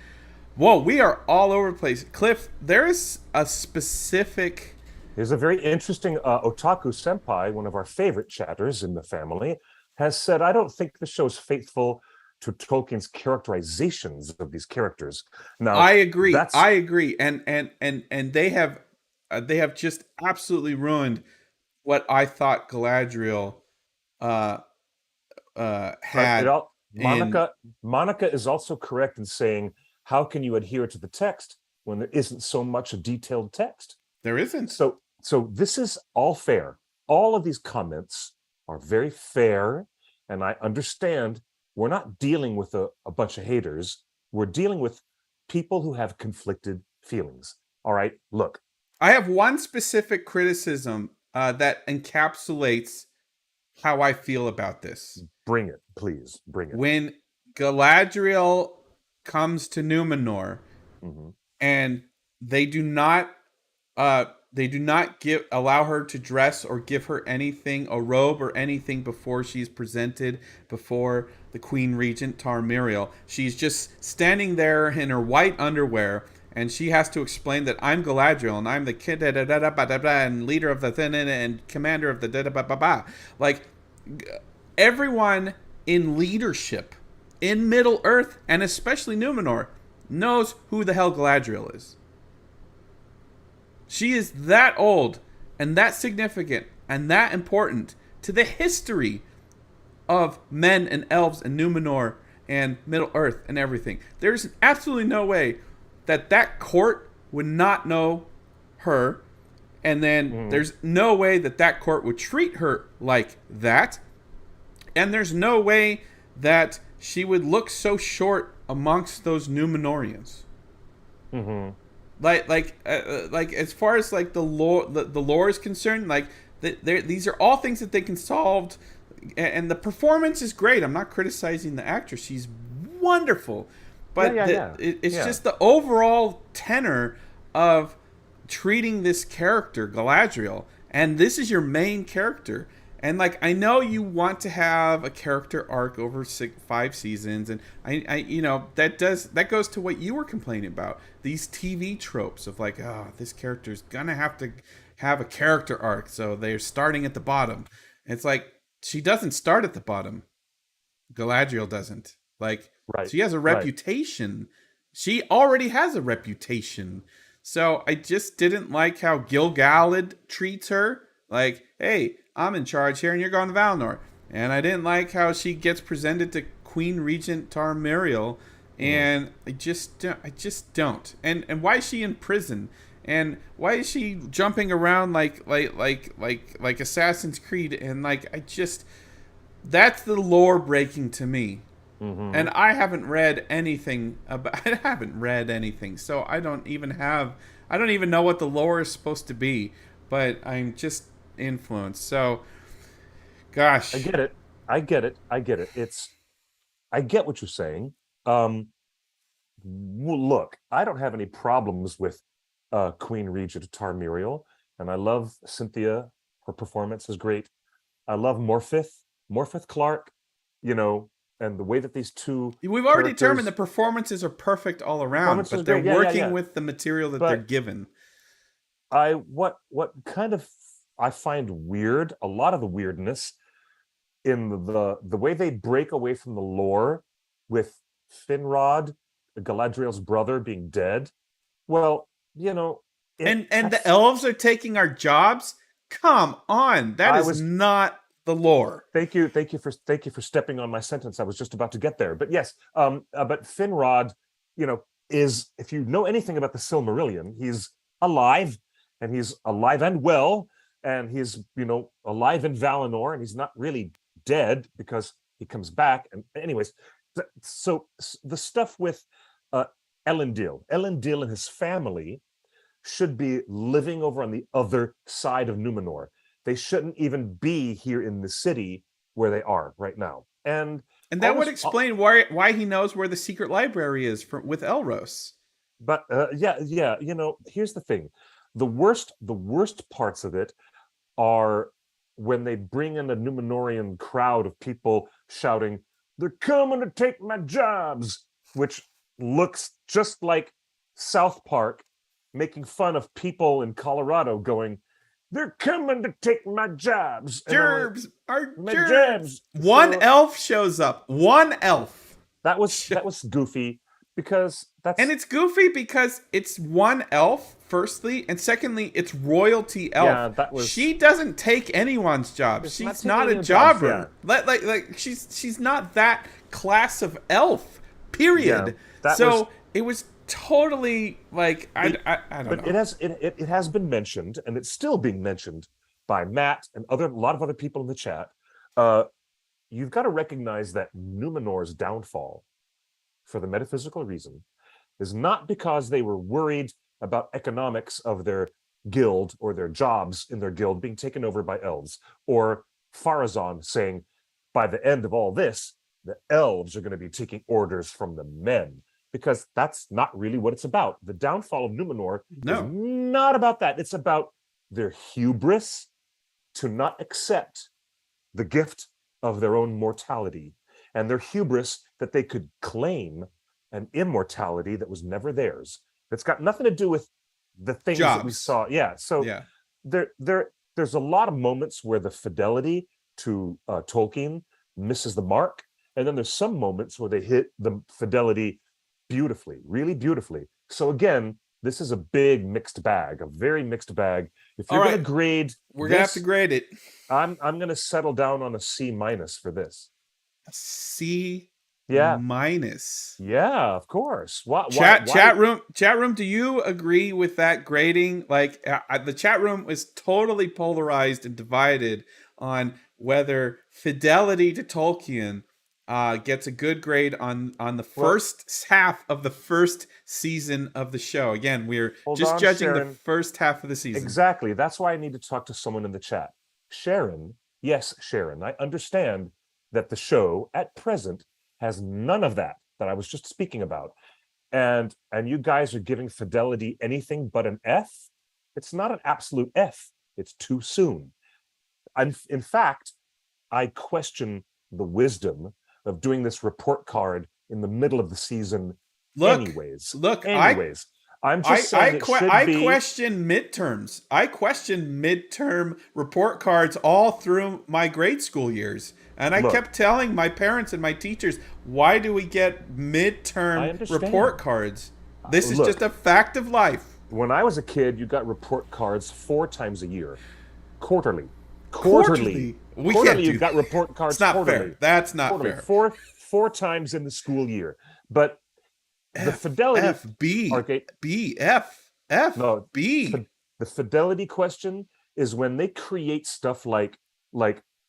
Whoa, we are all over the place. Cliff, there is a specific. Here's a very interesting Otaku Senpai, one of our favorite chatters in the family, has said, I don't think the show's faithful to Tolkien's characterizations of these characters. Now, I agree. that's I agree. And they have just absolutely ruined what I thought Galadriel uh it had all. in. Monica is also correct in saying, how can you adhere to the text when there isn't so much a detailed text? There isn't. So this is all fair. All of these comments are very fair, and I understand we're not dealing with a bunch of haters. We're dealing with people who have conflicted feelings. All right, look. I have one specific criticism that encapsulates how I feel about this. Bring it, please. Bring it. When Galadriel comes to Numenor, Mhm. and they do not give allow her to dress or give her anything, a robe or anything, before she's presented before the Queen Regent Tarmiriel. She's just standing there in her white underwear, and she has to explain that I'm Galadriel and I'm the kid and leader of the thin and commander of the like everyone in leadership in Middle Earth and especially Numenor knows who the hell Galadriel is. She is that old and that significant and that important to the history of men and elves and Numenor and Middle Earth and everything. There's absolutely no way that that court would not know her, and then there's no way that that court would treat her like that, and there's no way that she would look so short amongst those Numenorians. Mm-hmm. Like as far as like the lore is concerned, like these are all things that they can solve, and the performance is great. I'm not criticizing the actress; she's wonderful, but it's just the overall tenor of treating this character Galadriel, and this is your main character. And like, I know you want to have a character arc over 5 seasons, and I you know, that goes to what you were complaining about, these TV tropes of like, oh, this character's gonna have to have a character arc, so they're starting at the bottom. It's like, she doesn't start at the bottom. Galadriel doesn't. Like, Right. she has a Right. reputation. She already has a reputation. So I just didn't like how Gil-galad treats her. Like, hey, I'm in charge here and you're going to Valinor. And I didn't like how she gets presented to Queen Regent Tarmiriel. And I just don't. And why is she in prison? And why is she jumping around like Assassin's Creed? And like, that's the lore breaking to me. Mm-hmm. And I haven't read anything about. I haven't read anything, so I don't even know what the lore is supposed to be. But I'm just influenced. So, gosh, I get it. I get what you're saying. Look, I don't have any problems with Queen Regent Tarmiriel, and I love Cynthia. Her performance is great. I love Morpheth Clark, and the way that these two we've already determined the performances are perfect all around, but they're working with the material that they're given. What kind of I find weird, a lot of the weirdness in the way they break away from the lore with Finrod, Galadriel's brother, being dead. Well, and the elves are taking our jobs. Come on, that is not the lore. Thank you for stepping on my sentence. I was just about to get there, but yes, but Finrod, is, if you know anything about the Silmarillion, he's alive and he's alive and well, and he's alive in Valinor, and he's not really dead because he comes back. And anyways, so the stuff with uh, Elendil and his family should be living over on the other side of Numenor. They shouldn't even be here in the city where they are right now. And all that would this, explain why he knows where the secret library is with Elros. but yeah. Here's the thing: the worst parts of it are when they bring in a Numenorian crowd of people shouting, "They're coming to take my jobs," which looks just like South Park making fun of people in Colorado going, "They're coming to take my jobs." Gerbs are My gerbs. jabs. One elf shows up. One elf. That was goofy because And it's goofy because it's one elf, firstly, and secondly, it's royalty elf. Yeah, that was. She doesn't take anyone's job. She's not a jobber. Like she's not that class of elf. Period. So it was totally like I don't know. But it has been mentioned, and it's still being mentioned by Matt and a lot of other people in the chat. You've got to recognize that Numenor's downfall, for the metaphysical reason, is not because they were worried about economics of their guild or their jobs in their guild being taken over by elves, or Pharazôn saying, by the end of all this, the elves are going to be taking orders from the men, because that's not really what it's about. The downfall of Numenor is not about that. It's about their hubris to not accept the gift of their own mortality, and their hubris that they could claim an immortality that was never theirs. That's got nothing to do with the things that we saw. Yeah. So there's a lot of moments where the fidelity to Tolkien misses the mark, and then there's some moments where they hit the fidelity beautifully, really beautifully. So again, this is a big mixed bag, a very mixed bag. If you're going to grade, we're going to have to grade it. I'm going to settle down on a C- for this. A C-. Yeah, of course. Chat room, do you agree with that grading? Like the chat room is totally polarized and divided on whether fidelity to Tolkien gets a good grade on the first half of the first season of the show. Again, we're just judging Sharon. The first half of the season. Exactly. That's why I need to talk to someone in the chat. Sharon, yes, Sharon, I understand that the show at present has none of that I was just speaking about. And you guys are giving fidelity anything but an F. It's not an absolute F. It's too soon. In fact, I question the wisdom of doing this report card in the middle of the season. Anyways, I'm just saying I question midterms. I question midterm report cards all through my grade school years. And I kept telling my parents and my teachers, why do we get midterm report cards? This is just a fact of life. When I was a kid, you got report cards 4 times a year. Quarterly. You got report cards. It's not quarterly. Fair. That's not fair. Four times in the school year. But the fidelity F B B F F no B. The fidelity question is when they create stuff like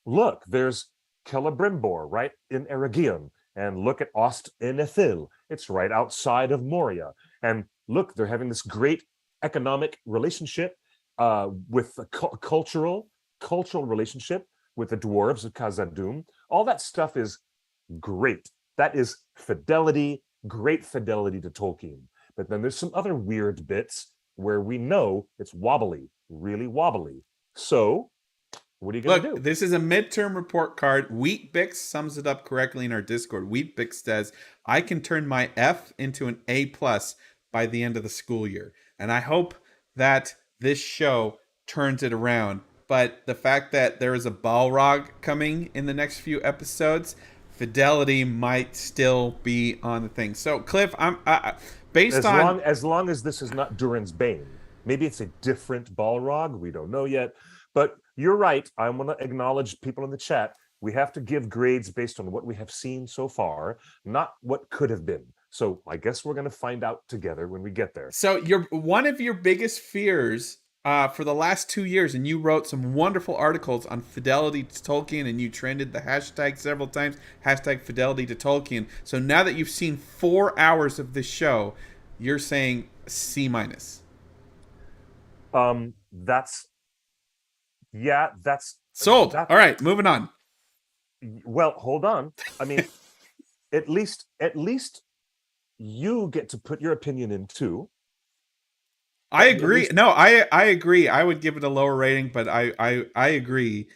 look, there's Celebrimbor right in Eregion, and look at Ost Enethil. It's right outside of Moria. And look, they're having this great economic relationship with a cultural relationship with the dwarves of Khazad-dûm. All that stuff is great. That is fidelity. Great fidelity to Tolkien. But then there's some other weird bits where we know it's wobbly, really wobbly. So what are you going to do? This is a midterm report card. Wheatbix sums it up correctly in our Discord. Wheatbix says, I can turn my F into an A+ by the end of the school year. And I hope that this show turns it around. But the fact that there is a Balrog coming in the next few episodes, fidelity might still be on the thing. So, Cliff, I'm as long as this is not Durin's Bane. Maybe it's a different Balrog. We don't know yet. But you're right. I want to acknowledge people in the chat. We have to give grades based on what we have seen so far, not what could have been. So I guess we're going to find out together when we get there. So one of your biggest fears for the last 2 years, and you wrote some wonderful articles on fidelity to Tolkien, and you trended the hashtag several times, hashtag fidelity to Tolkien. So now that you've seen 4 hours of this show, you're saying C minus. That's yeah, that's Sold. that. All right, moving on. Well, hold on. I mean, at least you get to put your opinion in too. I At agree. least, No, I agree. I would give it a lower rating, but I agree.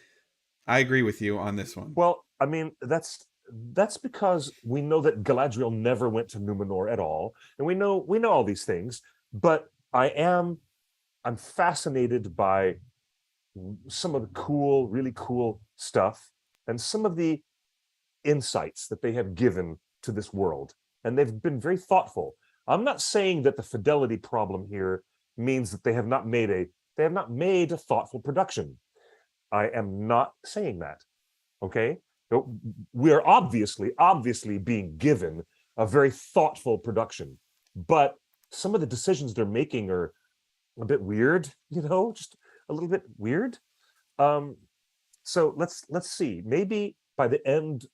I agree with you on this one. well, I mean, that's because we know that Galadriel never went to Numenor at all, and we know all these things. But I'm fascinated by some of the cool, really cool stuff, and some of the insights that they have given to this world, and they've been very thoughtful. I'm not saying that the fidelity problem here means that they have not made a thoughtful production. I am not saying that. Okay, we are obviously being given a very thoughtful production, but some of the decisions they're making are a bit weird. Just a little bit weird. Um, so let's see. Maybe by the end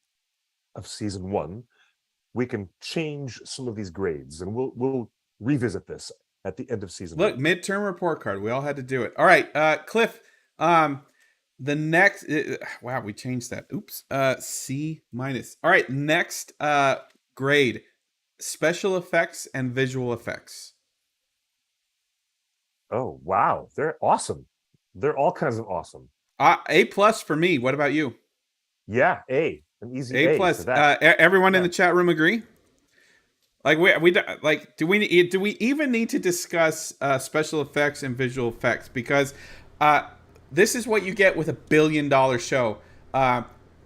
of season one, we can change some of these grades, and we'll revisit this at the end of season Look, one. midterm report card. We all had to do it. All right, Cliff. The next. Wow, we changed that. Oops. C minus. All right, next. Grade. Special effects and visual effects. Oh wow, they're awesome. They're all kinds of awesome. A plus for me. What about you? Yeah, an easy A A for plus. that. Everyone in Yeah. the chat room agree? Like like do we even need to discuss special effects and visual effects, because this is what you get with $1 billion show.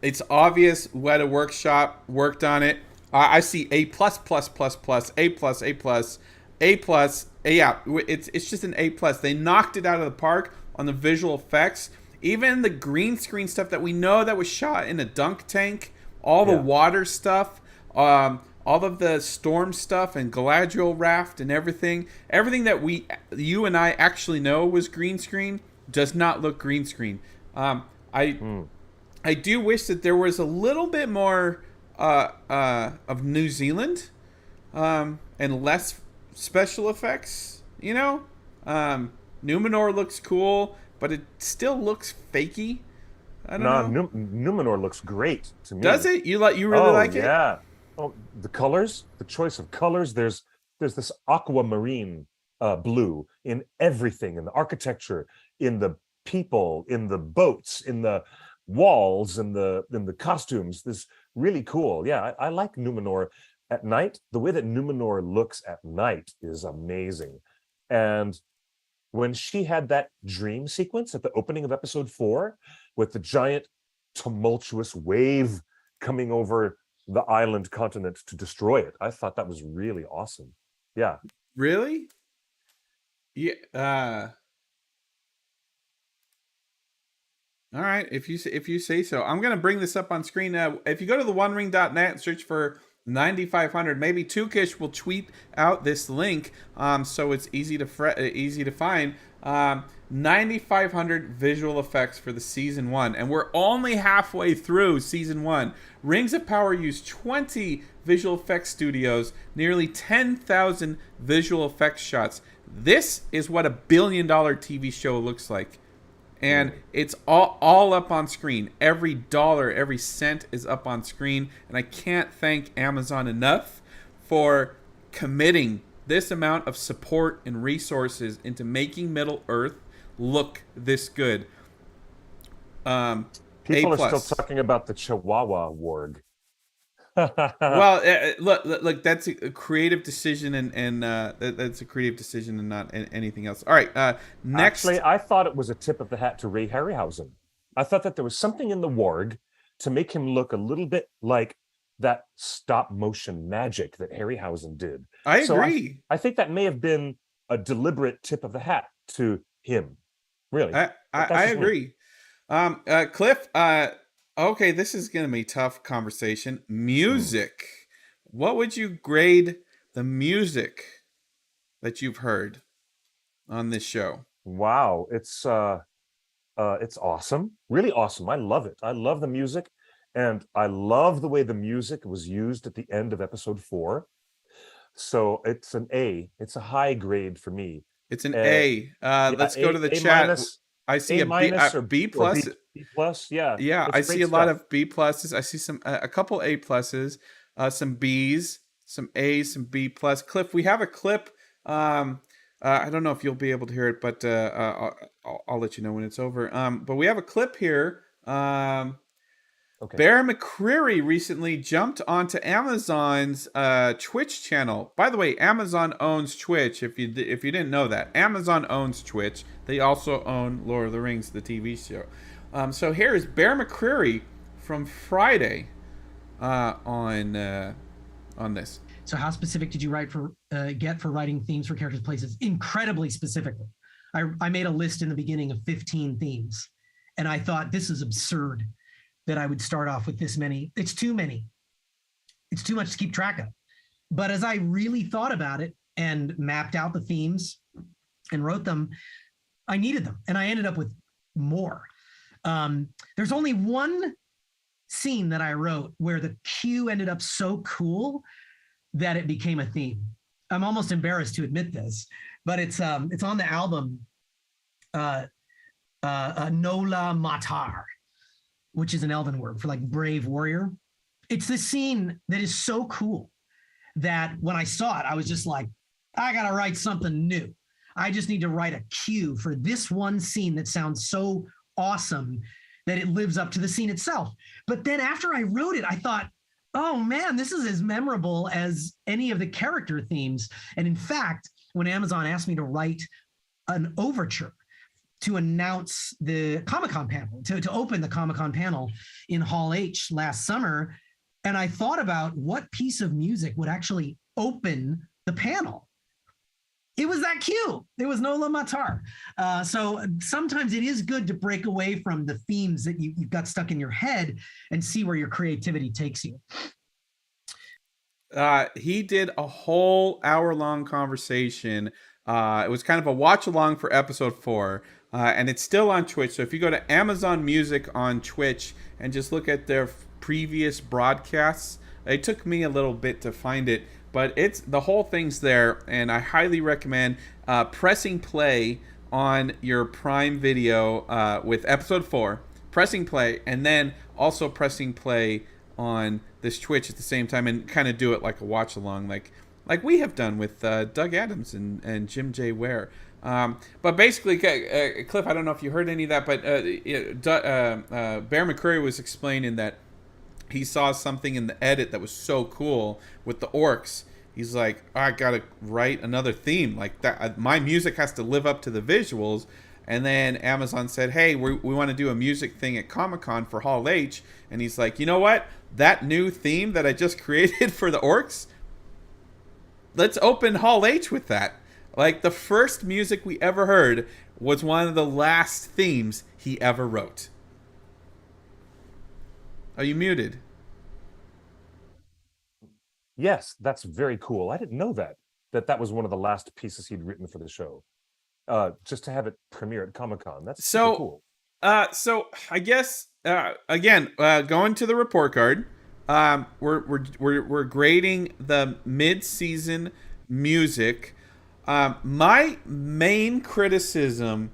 It's obvious what a workshop worked on it. I see A plus plus plus plus A plus A plus A plus. Yeah, it's just an A plus. They knocked it out of the park on the visual effects. Even the green screen stuff that we know that was shot in a dunk tank, all the Yeah. water stuff, all of the storm stuff and Galadriel raft and everything that you and I actually know was green screen does not look green screen. I Mm. I do wish that there was a little bit more of New Zealand, and less special effects. Numenor looks cool, but it still looks fakey. I don't Nah, know. Numenor looks great to Does me. it? You really Oh like it? yeah. Oh, the colors, the choice of colors. There's this aquamarine blue in everything, in the architecture, in the people, in the boats, in the walls, in the costumes. This really cool. Yeah, I like Numenor at night. The way that Numenor looks at night is amazing. And when she had that dream sequence at the opening of episode 4 with the giant tumultuous wave coming over the island continent to destroy it, I thought that was really awesome. Yeah. Really? Yeah. All right. If you say so, I'm gonna bring this up on screen. If you go to the OneRing.net and search for 9500, maybe Tukish will tweet out this link, so it's easy to find. 9500 visual effects for the season one, and we're only halfway through season one. Rings of Power used 20 visual effects studios, nearly 10,000 visual effects shots. This is what $1 billion TV show looks like. And it's all up on screen. Every dollar, every cent is up on screen. And I can't thank Amazon enough for committing this amount of support and resources into making Middle Earth look this good. A People are still plus. talking about the Chihuahua warg. Well, look, that's a creative decision, and that's a creative decision and not anything else. All right, Actually, next. I thought it was a tip of the hat to Ray Harryhausen. I thought that there was something in the warg to make him look a little bit like that stop motion magic that Harryhausen did. I So agree. I think that may have been a deliberate tip of the hat to him. Really. I I, That's I just me. agree. Cliff. Okay, this is gonna be a tough conversation. Hmm. Music. What would you grade the music that you've heard on this show? Wow, it's awesome, really awesome. I love it. I love the music, and I love the way the music was used at the end of episode 4. So it's an A. It's a high grade for me. It's an Uh, A. yeah, Let's go to the A chat. minus, I see A a B, minus, B or B plus. B plus. Yeah, Yeah, it's I see great a lot stuff. of B pluses. I see some a couple A pluses, some Bs, some A's, some B plus. Cliff, we have a clip. Um, I don't know if you'll be able to hear it, but I'll let you know when it's over. But we have a clip here. Okay. Bear McCreary recently jumped onto Amazon's Twitch channel. By the way, Amazon owns Twitch. If you didn't know that, Amazon owns Twitch. They also own Lord of the Rings, the TV show. So here is Bear McCreary from Friday on this. So how specific did you get for writing themes for characters' places? Incredibly specifically. I made a list in the beginning of 15 themes, and I thought this is absurd that I would start off with this many. It's too many. It's too much to keep track of. But as I really thought about it and mapped out the themes and wrote them, I needed them, and I ended up with more. There's only one scene that I wrote where the cue ended up so cool that it became a theme. I'm almost embarrassed to admit this, but it's on the album Nola Matar, which is an Elven word for like brave warrior. It's this scene that is so cool that when I saw it, I was just like, I gotta write something new. I just need to write a cue for this one scene that sounds so awesome that it lives up to the scene itself. But then after I wrote it, I thought, oh man, this is as memorable as any of the character themes. And in fact, when Amazon asked me to write an overture to announce the Comic-Con panel, to open the Comic-Con panel in Hall H last summer, and I thought about what piece of music would actually open the panel. It was that cue. There was Nola Matar. So sometimes it is good to break away from the themes that you've got stuck in your head and see where your creativity takes you. He did a whole hour-long conversation. It was kind of a watch-along for episode 4, and it's still on Twitch. So if you go to Amazon Music on Twitch and just look at their previous broadcasts, it took me a little bit to find it, but it's the whole thing's there, and I highly recommend pressing play on your Prime Video with episode 4, pressing play, and then also pressing play on this Twitch at the same time, and kind of do it like a watch along, like we have done with Doug Adams and Jim J. Ware. But basically, Cliff, I don't know if you heard any of that, but Bear McCreary was explaining that he saw something in the edit that was so cool with the orcs. He's like, oh, I gotta write another theme like that. My music has to live up to the visuals. And then Amazon said, hey, we want to do a music thing at Comic-Con for Hall H. And he's like, you know what? That new theme that I just created for the orcs, let's open Hall H with that. Like, the first music we ever heard was one of the last themes he ever wrote. Are you muted? Yes, that's very cool. I didn't know that was one of the last pieces he'd written for the show. Just to have it premiere at Comic-Con. That's so cool. So I guess again, going to the report card, we're grading the mid-season music. My main criticism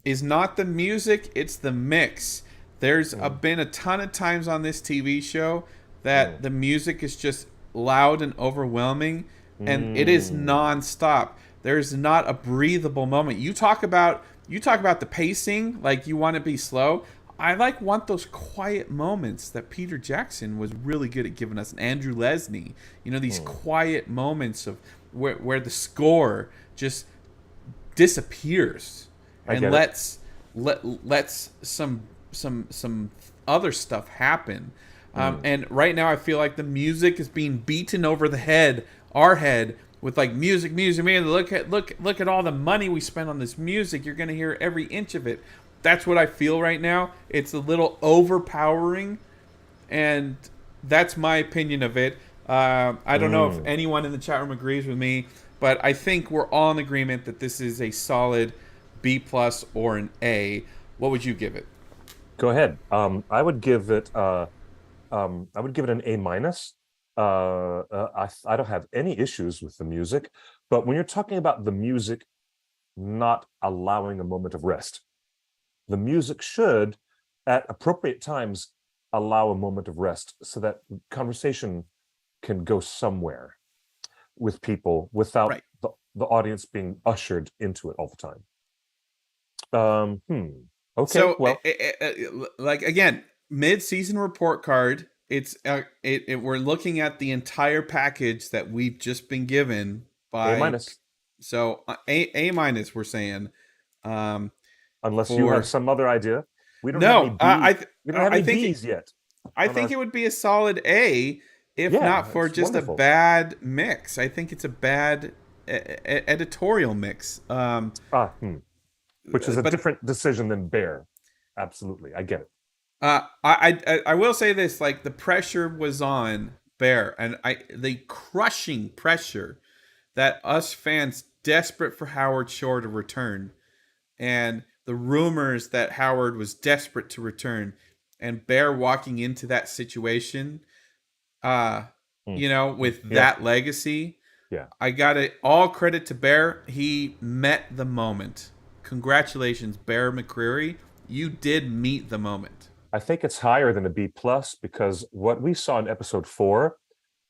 is not the music; it's the mix. There's been a ton of times on this TV show that the music is just loud and overwhelming, and it is nonstop. There's not a breathable moment. You talk about the pacing, like you want to be slow. I want those quiet moments that Peter Jackson was really good at giving us, and Andrew Lesney. These quiet moments of where the score just disappears and lets some other stuff happen. And right now I feel like the music is being beaten over our head with like music. Man, look at all the money we spent on this music. You're gonna hear every inch of it. That's what I feel right now. It's a little overpowering, and that's my opinion of it. I don't know if anyone in the chat room agrees with me, but I think we're all in agreement that this is a solid B plus, or an A, what would you give it? Go ahead. I would give it an A minus. I don't have any issues with the music, but when you're talking about the music not allowing a moment of rest, the music should, at appropriate times, allow a moment of rest so that conversation can go somewhere with people without Right. the audience being ushered into it all the time. Okay, So, well, like again, mid-season report card. We're looking at the entire package that we've just been given A by. minus, So A minus. We're saying, um, unless you have for some other idea. We don't have any no. B. We don't have I any think B's yet I on think our. it would be a solid A, if not Yeah, for it's just a wonderful. bad mix. I think it's a bad editorial mix. Ah, which is a But different decision than Bear. Absolutely, I get it. I will say this: like the pressure was on Bear, and the crushing pressure that us fans desperate for Howard Shore to return, and the rumors that Howard was desperate to return, and Bear walking into that situation, uh, Mm, with yeah, that legacy. yeah. I got it all credit to Bear. He met the moment. Congratulations, Bear McCreary. You did meet the moment. I think it's higher than a B plus because what we saw in episode 4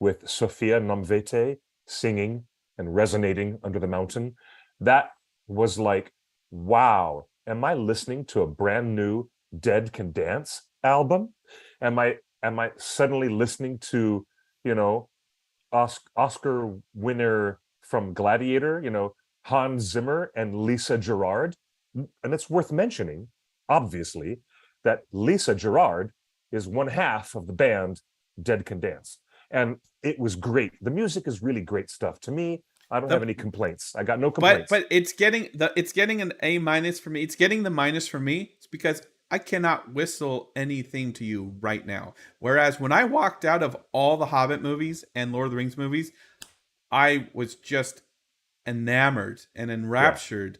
with Sophia Nomvete singing and resonating under the mountain, that was like, wow, am I listening to a brand new Dead Can Dance album? Am I suddenly listening to, you know, Oscar winner from Gladiator, Hans Zimmer and Lisa Gerard? And it's worth mentioning, obviously, that Lisa Gerard is one half of the band Dead Can Dance. And it was great. The music is really great stuff. To me, I don't have The any complaints. I got no but complaints. but it's getting an A minus for me. It's getting the minus for me. It's because I cannot whistle any theme to you right now. Whereas when I walked out of all the Hobbit movies and Lord of the Rings movies, I was just enamored and Yeah. enraptured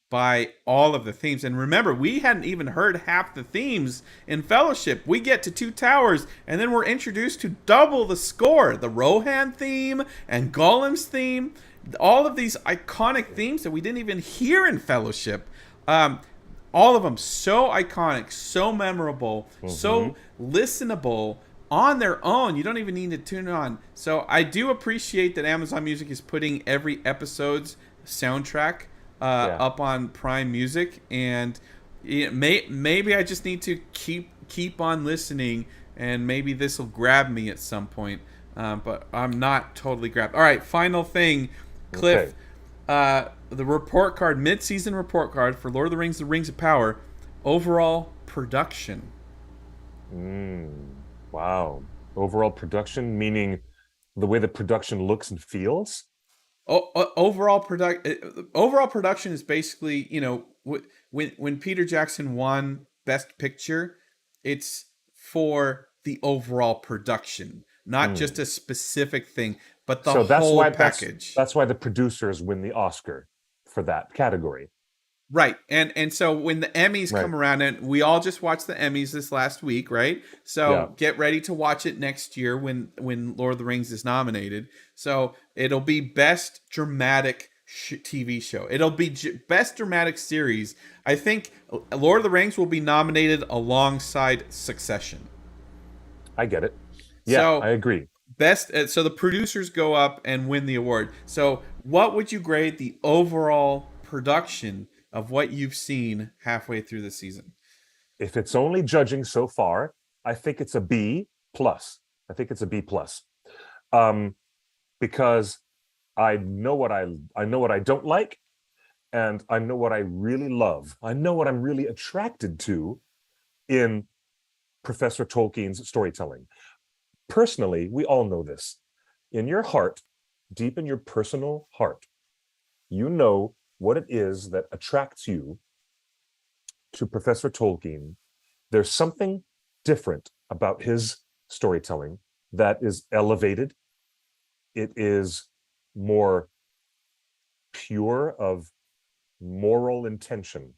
by all of the themes. And remember, we hadn't even heard half the themes in Fellowship. We get to Two Towers, and then we're introduced to double the score: the Rohan theme and Gollum's theme. All of these iconic themes that we didn't even hear in Fellowship. All of them so iconic, so memorable, Mm-hmm. so listenable on their own. You don't even need to tune it on. So I do appreciate that Amazon Music is putting every episode's soundtrack Yeah. up on Prime Music, and maybe I just need to keep on listening, and maybe this will grab me at some point. But I'm not totally grabbed. All right, final thing, Okay. Cliff. The report card, mid-season report card for Lord of the Rings: The Rings of Power, overall production. Wow. Overall production, meaning the way the production looks and feels. Overall production is basically, when Peter Jackson won Best Picture, it's for the overall production, not just Mm. a specific thing, but the So that's whole why that's package. that's why the producers win the Oscar for that category. Right. And so when the Emmys Right. come around, and we all just watched the Emmys this last week, right? Yeah. So get ready to watch it next year when Lord of the Rings is nominated. So it'll be best dramatic TV show. It'll be best dramatic series. I think Lord of the Rings will be nominated alongside Succession. I get it. Yeah, I So agree. so the producers go up and win the award. So what would you grade the overall production of what you've seen halfway through the season? If it's only judging so far, I think it's a B plus. I think it's a B plus. Because I know what I don't like, and I know what I really love. I know what I'm really attracted to in Professor Tolkien's storytelling. Personally, we all know this. In your heart, deep in your personal heart, you know what it is that attracts you to Professor Tolkien. There's something different about his storytelling that is elevated. It is more pure of moral intention.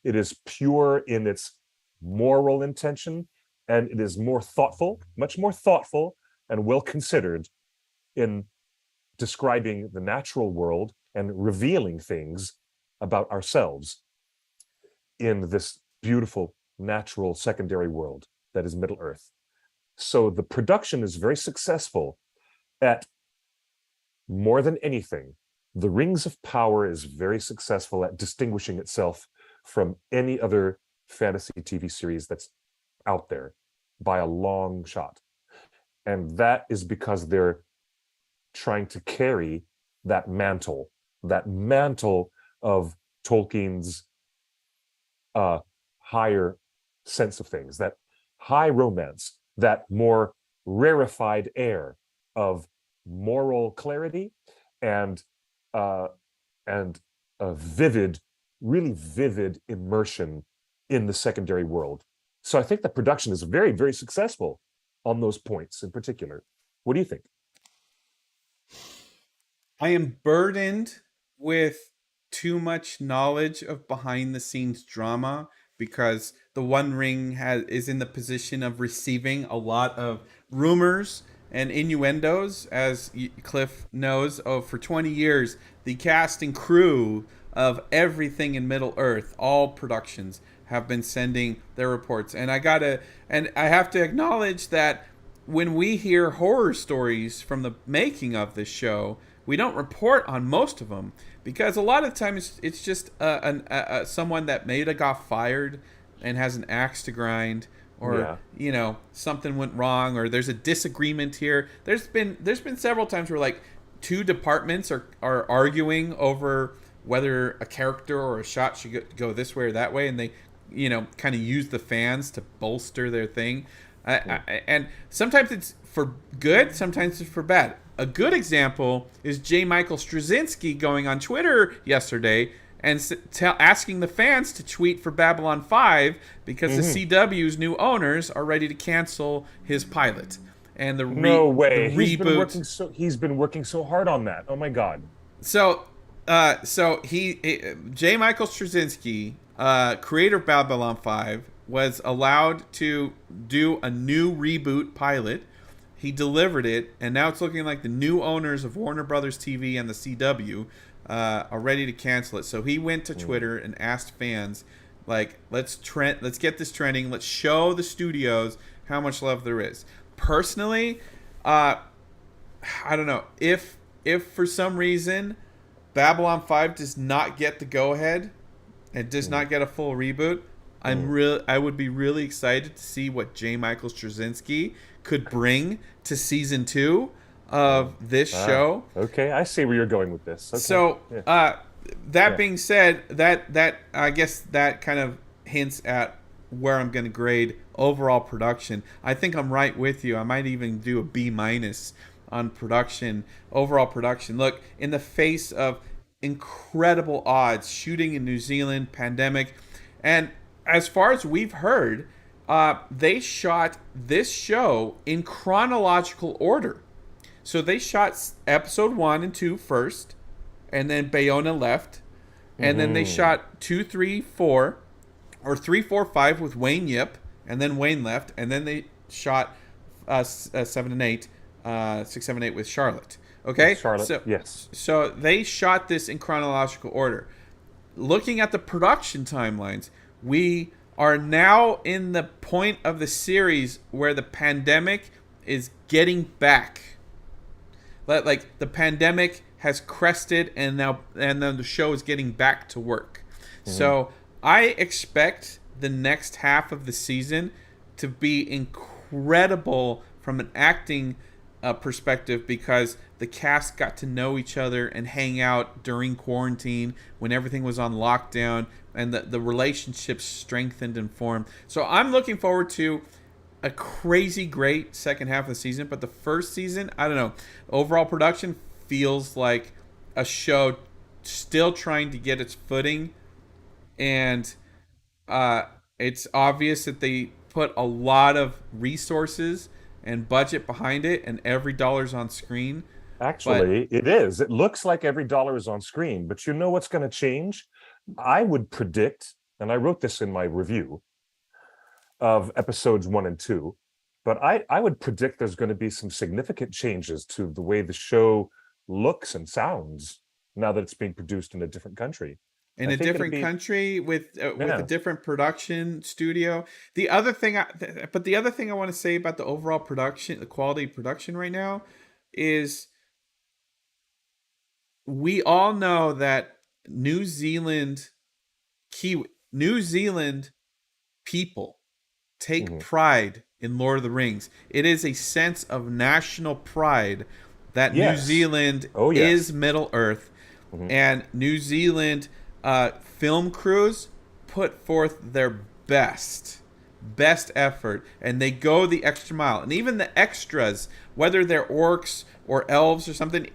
It is pure in its moral intention, and it is more thoughtful, much more thoughtful and well considered in describing the natural world and revealing things about ourselves in this beautiful natural secondary world that is Middle Earth. So the production is very successful at, more than anything, the Rings of Power is very successful at distinguishing itself from any other fantasy TV series that's out there by a long shot. And that is because they're trying to carry that mantle of Tolkien's higher sense of things, that high romance, that more rarefied air of moral clarity and a vivid, really vivid immersion in the secondary world. So I think the production is very, very successful on those points in particular. What do you think? I am burdened with too much knowledge of behind the scenes drama because the One Ring is in the position of receiving a lot of rumors and innuendos. As Cliff knows, for 20 years, the cast and crew of everything in Middle Earth, all productions, have been sending their reports. And I have to acknowledge that when we hear horror stories from the making of this show, we don't report on most of them because a lot of times it's just someone that maybe got fired and has an axe to grind, or something went wrong, or there's a disagreement here. There's been several times where like two departments are arguing over whether a character or a shot should go this way or that way, and they kind of use the fans to bolster their thing. And sometimes it's for good, sometimes it's for bad. A good example is J. Michael Straczynski going on Twitter yesterday and asking the fans to tweet for Babylon 5 because the CW's new owners are ready to cancel his pilot. And no way. The reboot. He's been working so hard on that. Oh my God. So J. Michael Straczynski, creator of Babylon 5, was allowed to do a new reboot pilot. He delivered it, and now it's looking like the new owners of Warner Brothers TV and the CW are ready to cancel it. So he went to Twitter and asked fans, like, let's get this trending. Let's show the studios how much love there is. Personally, I don't know if for some reason Babylon 5 does not get the go-ahead and does not get a full reboot, I would be really excited to see what J. Michael Straczynski could bring to season 2 of this show. Okay, I see where you're going with this. Okay. So, that being said, that I guess that kind of hints at where I'm going to grade overall production. I think I'm right with you. I might even do a B- on production, overall production. Look, in the face of incredible odds, shooting in New Zealand, pandemic, and as far as we've heard, they shot this show in chronological order. So they shot episode 1 and 2 first, and then Bayona left, and then they shot 2, 3, 4, or 3, 4, 5 with Wayne Yip, and then Wayne left, and then they shot 7 and 8, 6, 7, 8 with Charlotte. Okay, Charlotte, yes. So they shot this in chronological order. Looking at the production timelines, we are now in the point of the series where the pandemic is getting back. Like the pandemic has crested, and then the show is getting back to work. So I expect the next half of the season to be incredible from an acting perspective, because the cast got to know each other and hang out during quarantine when everything was on lockdown, and the relationships strengthened and formed. So I'm looking forward to a crazy great second half of the season. But the first season, I don't know, overall production feels like a show still trying to get its footing, and it's obvious that they put a lot of resources and budget behind it, and every dollar's on screen. But Actually, it is. It looks like every dollar is on screen, but you know what's going to change? I would predict, and I wrote this in my review of episodes 1 and 2, but I would predict there's going to be some significant changes to the way the show looks and sounds now that it's being produced in a different country. in I a think it'll different be, country with a yeah. different production studio. The other thing, but the other thing I want to say about the overall production, the quality of production right now, is we all know that New Zealand New Zealand people take Mhm. pride in Lord of the Rings. It is a sense of national pride that New Yes. Zealand Oh, is yes. Middle Earth, Mhm. and New Zealand film crews put forth their best effort, and they go the extra mile. And even the extras, whether they're orcs or elves or something,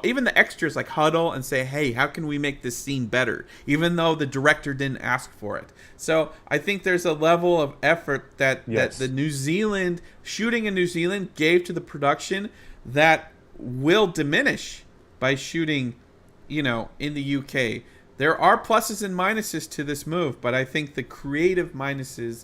even the extras like huddle and say, hey, how can we make this scene better, even though the director didn't ask for it. So I think there's a level of effort that the Yes. New Zealand shooting in New Zealand gave to the production that will diminish by shooting, in the UK. There are pluses and minuses to this move, but I think the creative minuses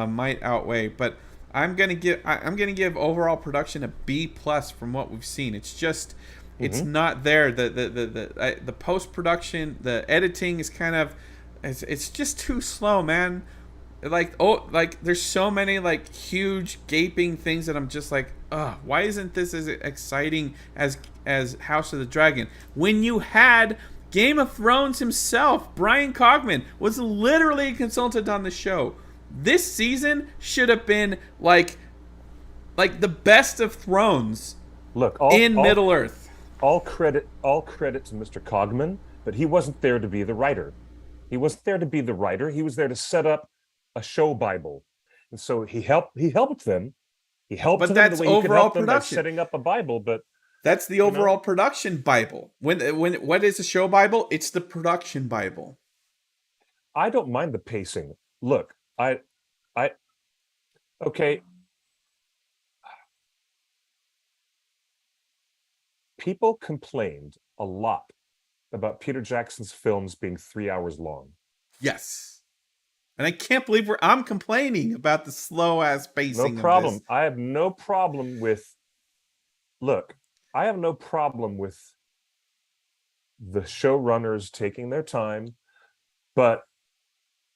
might outweigh. But I'm gonna give overall production a B plus from what we've seen. It's just it's Mhm. not there. The post production, the editing is kind of it's just too slow, man. Like there's so many like huge gaping things that I'm just like, why isn't this as exciting as House of the Dragon? When you had Game of Thrones himself, Brian Cogman, was literally a consultant on the show. This season should have been like the best of Thrones Look, in Middle Earth. all credit to Mr. Cogman, but he wasn't there to be the writer. He wasn't there to be the writer. He was there to set up a show Bible. And so he helped them. He helped But them the that's way he could overall help them by production. setting up a Bible, but That's the you know, overall production Bible. When what is a show Bible? It's the production Bible. I don't mind the pacing. Look, I okay, people complained a lot about Peter Jackson's films being 3 hours long. Yes. And I can't believe I'm complaining about the slow ass No pacing of this. problem. I have no problem with look, I have no problem with the showrunners taking their time, but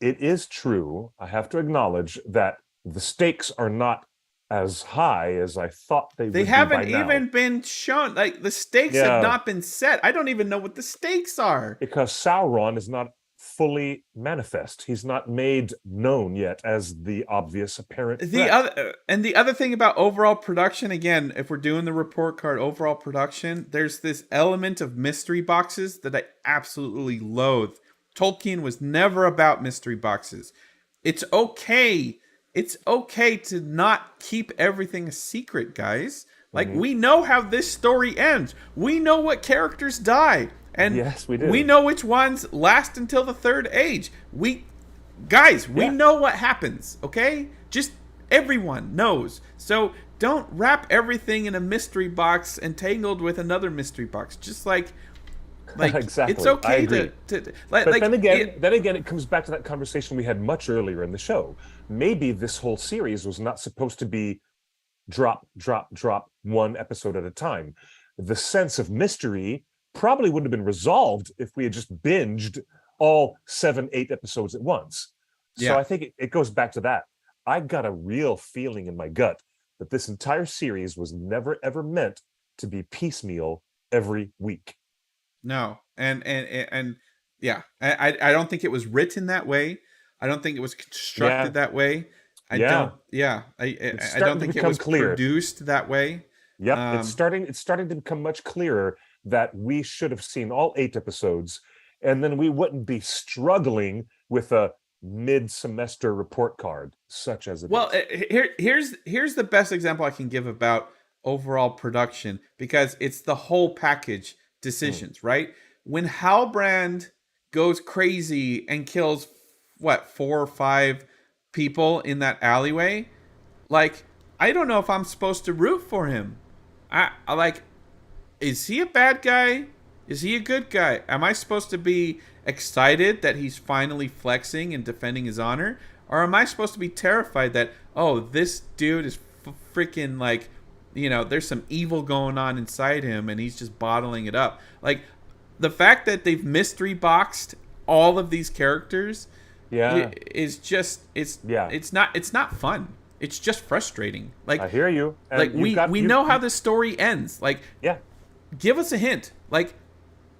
it is true, I have to acknowledge that the stakes are not as high as I thought they They would be by haven't now. even been shown. Like the stakes have Yeah, not been set. I don't even know what the stakes are. because Sauron is not fully manifest. He's not made known yet as the obvious apparent threat. The other thing about overall production, again, if we're doing the report card overall production, there's this element of mystery boxes that I absolutely loathe. Tolkien was never about mystery boxes. It's okay. It's okay to not keep everything a secret, guys. Like, Mhm. we know how this story ends. We know what characters die. And Yes, we we do. know which ones last until the third age. We Yeah. know what happens, okay? Just everyone knows. So don't wrap everything in a mystery box entangled with another mystery box. Just like it's Exactly. I okay agree. to like But like then again, it comes back to that conversation we had much earlier in the show. Maybe this whole series was not supposed to be drop, drop, drop, one episode at a time. The sense of mystery probably would have been resolved if we had just binged all 7, 8 episodes at once. So yeah. I think it goes back to that. I got a real feeling in my gut that this entire series was never ever meant to be piecemeal every week. No. And yeah, I don't think it was written that way. I don't think it was Yeah, constructed that way. I yeah. don't yeah, It's I don't starting to think it become was clear. produced that way. Yep, it's Um starting it's starting to become much clearer that we should have seen all 8 episodes, and then we wouldn't be struggling with a mid-semester report card such as it Well, is. here's the best example I can give about overall production, because it's the whole package Mm. decisions, right? When Halbrand goes crazy and kills what 4 or 5 people in that alleyway, like I don't know if I'm supposed to root for him. I like is he a bad guy? Is he a good guy? Am I supposed to be excited that he's finally flexing and defending his honor? Or am I supposed to be terrified that, oh, this dude is freaking like, there's some evil going on inside him and he's just bottling it up? Like, the fact that they've mystery boxed all of these characters is just, it's not fun. It's just frustrating. Like, I hear you. And like we know how this story ends. Like, give us a hint. Like,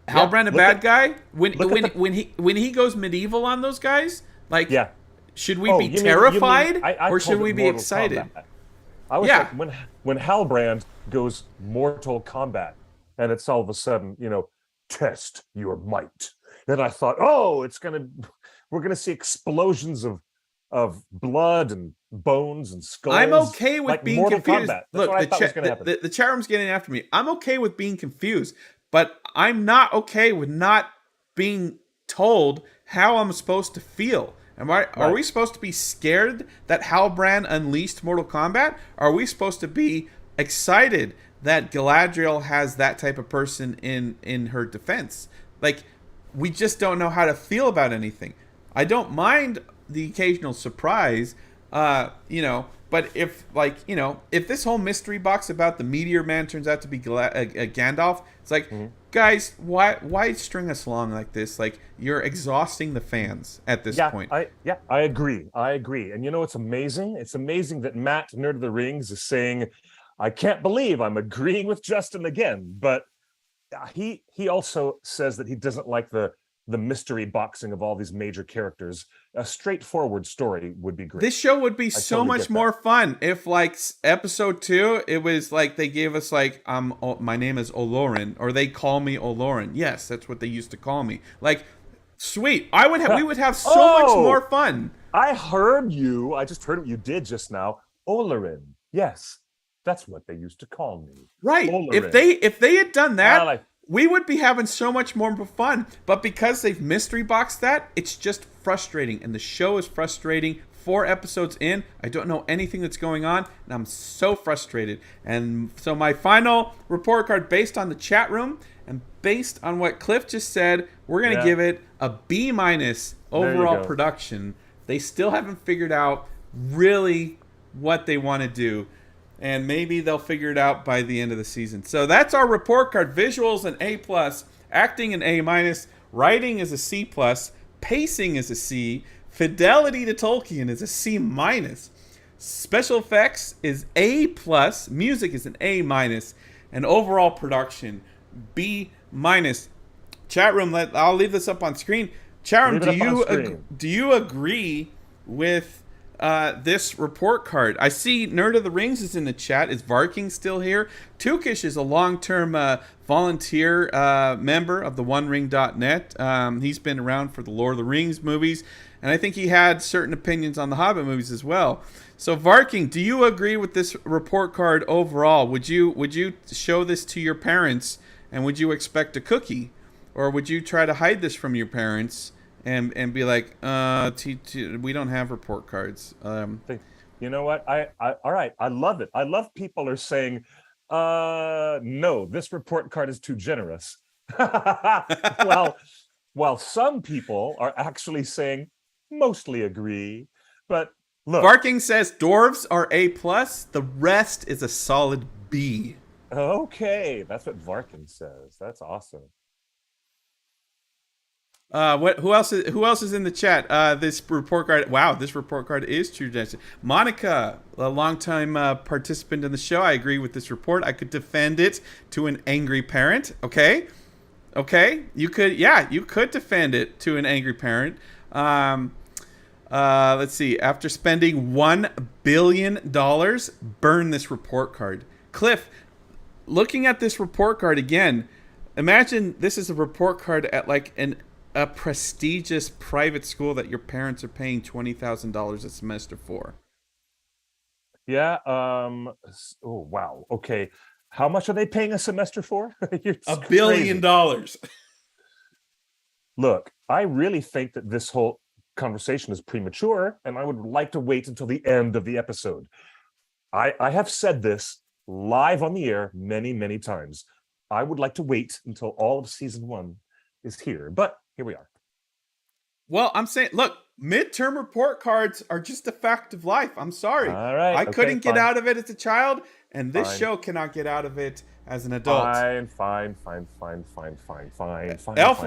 Halbrand a bad guy? When he goes medieval on those guys? Like, should we be terrified or should we be excited? Kombat. I was like, when Halbrand goes Mortal Kombat, and it's all of a sudden, test your might. And I thought, we're gonna see explosions of blood and bones and skulls. I'm okay with being Mortal confused. Kombat. Look, the chat room's getting after me. I'm okay with being confused, but I'm not okay with not being told how I'm supposed to feel. Are we supposed to be scared that Halbrand unleashed Mortal Kombat? Are we supposed to be excited that Galadriel has that type of person in her defense? Like, we just don't know how to feel about anything. I don't mind the occasional surprise, but if this whole mystery box about the Meteor Man turns out to be Gandalf, it's like, guys, why string us along like this? Like, you're exhausting the fans at this point. I agree. And it's amazing. It's amazing that Matt, Nerd of the Rings, is saying, I can't believe I'm agreeing with Justin again. But he also says that he doesn't like the mystery boxing of all these major characters. A straightforward story would be great. This show would be so much more fun if, like, episode 2, it was like they gave us like, my name is Olorin, or they call me Olorin. Yes, that's what they used to call me. Like, sweet. We would have so much more fun. I just heard what you did just now. Olorin. Yes, that's what they used to call me. Right. Olorin. If they had done that, we would be having so much more fun. But because they've mystery boxed that, it's just frustrating. And the show is frustrating. 4 episodes in, I don't know anything that's going on, and I'm so frustrated. And so my final report card, based on the chat room and based on what Cliff just said, we're going to give it a B- overall production. They still haven't figured out really what they want to do. And maybe they'll figure it out by the end of the season. So that's our report card. Visuals an A+, acting an A-, writing is a C+, pacing is a C, fidelity to Tolkien is a C-, special effects is A+, music is an A-, and overall production B-. Chat room, I'll leave this up on screen. Chat room, do you agree with this report card? I see Nerd of the Rings is in the chat. Is Varking still here? Tukish is a long-term volunteer member of the OneRing.net. He's been around for the Lord of the Rings movies, and I think he had certain opinions on the Hobbit movies as well. So Varking, do you agree with this report card overall? Would you show this to your parents, and would you expect a cookie, or would you try to hide this from your parents and be like, we don't have report cards? You know what? All right. I love it. I love people are saying, no, this report card is too generous. While some people are actually saying, mostly agree. But look. Barking says dwarves are A+. The rest is a solid B. Okay. That's what Varkin says. That's awesome. Who else is in the chat? This report card. Wow, this report card is true. Monica, a longtime participant in the show. I agree with this report. I could defend it to an angry parent. Okay, you could defend it to an angry parent. Let's see. After spending $1 billion, burn this report card. Cliff, looking at this report card again, imagine this is a report card at like a prestigious private school that your parents are paying $20,000 a semester for. Yeah. Oh, wow. Okay. How much are they paying a semester for? $1 billion. Look, I really think that this whole conversation is premature, and I would like to wait until the end of the episode. I have said this live on the air many, many times. I would like to wait until all of season 1 is here, but here we are. Well, I'm saying, look, midterm report cards are just a fact of life. I'm sorry. All right. I Okay, couldn't get fine. out of it as a child, and this Fine. show cannot get out of it as an adult. Fine. Elf Fine.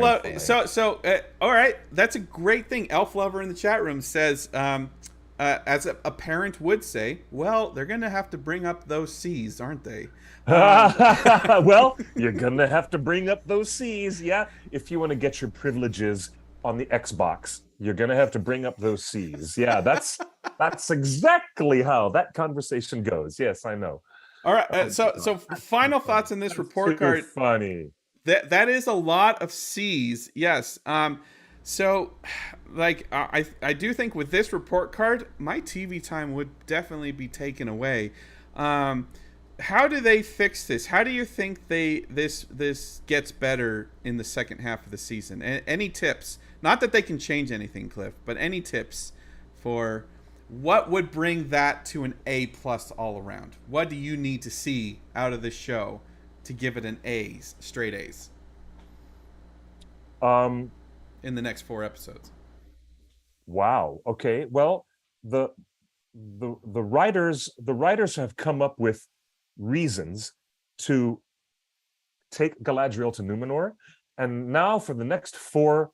Lover. All right, that's a great thing. Elf Lover in the chat room says, as a parent would say, well, they're going to have to bring up those C's, aren't they? Well, you're gonna have to bring up those C's, yeah. If you want to get your privileges on the Xbox, you're gonna have to bring up those C's. Yeah, that's exactly how that conversation goes. Yes, I know. All right. So final thoughts on this report card. Funny. That is a lot of C's. Yes. So, like, I do think with this report card, my TV time would definitely be taken away. How do they fix this? How do you think this gets better in the second half of the season? Any tips? Not that they can change anything, Cliff, but any tips for what would bring that to an A+ all around? What do you need to see out of this show to give it an A's, straight A's? In the next 4 episodes. Wow. Okay. Well, the writers have come up with reasons to take Galadriel to Numenor, and now for the next four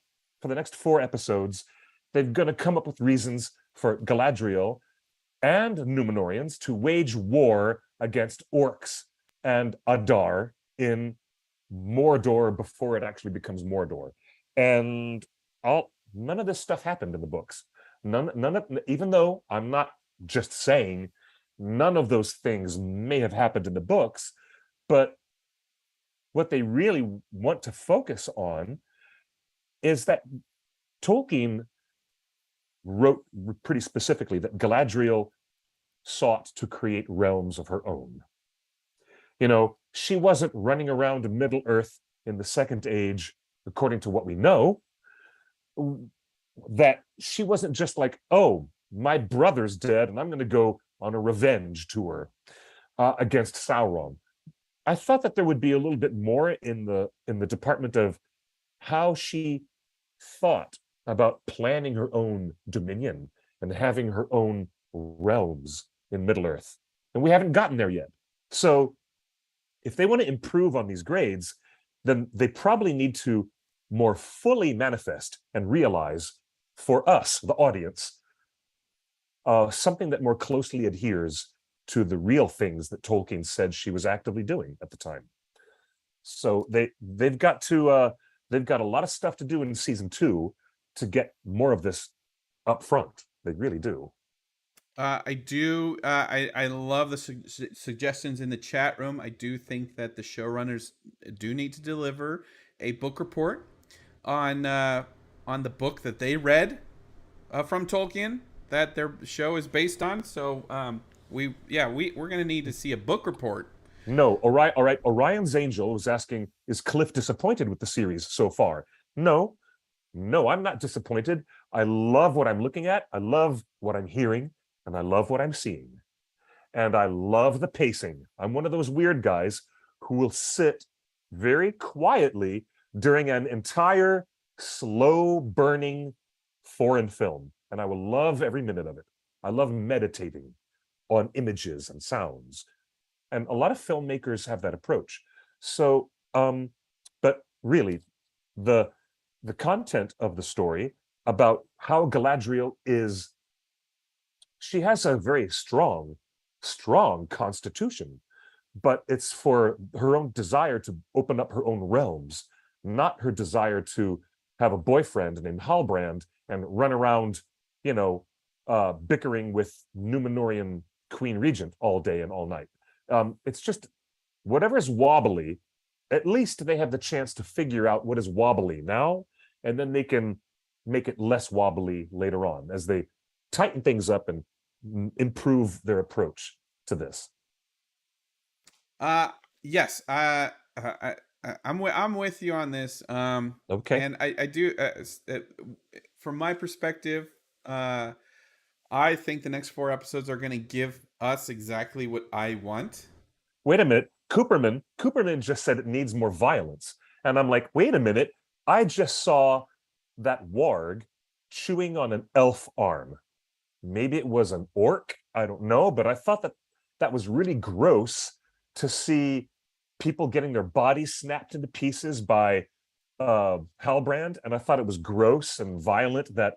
episodes, they're going to come up with reasons for Galadriel and Numenorians to wage war against orcs and Adar in Mordor before it actually becomes Mordor. And none of this stuff happened in the books. None of, even though I'm not just saying none of those things may have happened in the books, but what they really want to focus on is that Tolkien wrote pretty specifically that Galadriel sought to create realms of her own. You know, she wasn't running around Middle Earth in the Second Age, according to what we know, that she wasn't just like, oh, my brother's dead and I'm going to go on a revenge tour against Sauron. I thought that there would be a little bit more in the department of how she thought about planning her own dominion and having her own realms in Middle Earth. And we haven't gotten there yet. So if they want to improve on these grades, then they probably need to more fully manifest and realize for us, the audience, something that more closely adheres to the real things that Tolkien said she was actively doing at the time. So they've got a lot of stuff to do in season 2 to get more of this up front. They really do. I do. I love the suggestions in the chat room. I do think that the showrunners do need to deliver a book report on the book that they read from Tolkien that their show is based on. So we're gonna need to see a book report. No, all right. Orion's Angel was asking, is Cliff disappointed with the series so far? No, I'm not disappointed. I love what I'm looking at. I love what I'm hearing. And I love what I'm seeing. And I love the pacing. I'm one of those weird guys who will sit very quietly during an entire slow burning foreign film. And I will love every minute of it. I love meditating on images and sounds. And a lot of filmmakers have that approach. So, but really, the content of the story about how Galadriel is, she has a very strong constitution, but it's for her own desire to open up her own realms, not her desire to have a boyfriend named Halbrand and run around, bickering with Numenorian Queen Regent all day and all night. It's just whatever's wobbly, at least they have the chance to figure out what is wobbly now, and then they can make it less wobbly later on as they tighten things up and improve their approach to this. Yes, I'm with you on this. Okay. And I do, from my perspective, I think the next 4 episodes are going to give us exactly what I want. Wait a minute. Cooperman just said it needs more violence. And I'm like, wait a minute. I just saw that warg chewing on an elf arm. Maybe it was an orc. I don't know. But I thought that was really gross to see people getting their bodies snapped into pieces by Halbrand. And I thought it was gross and violent that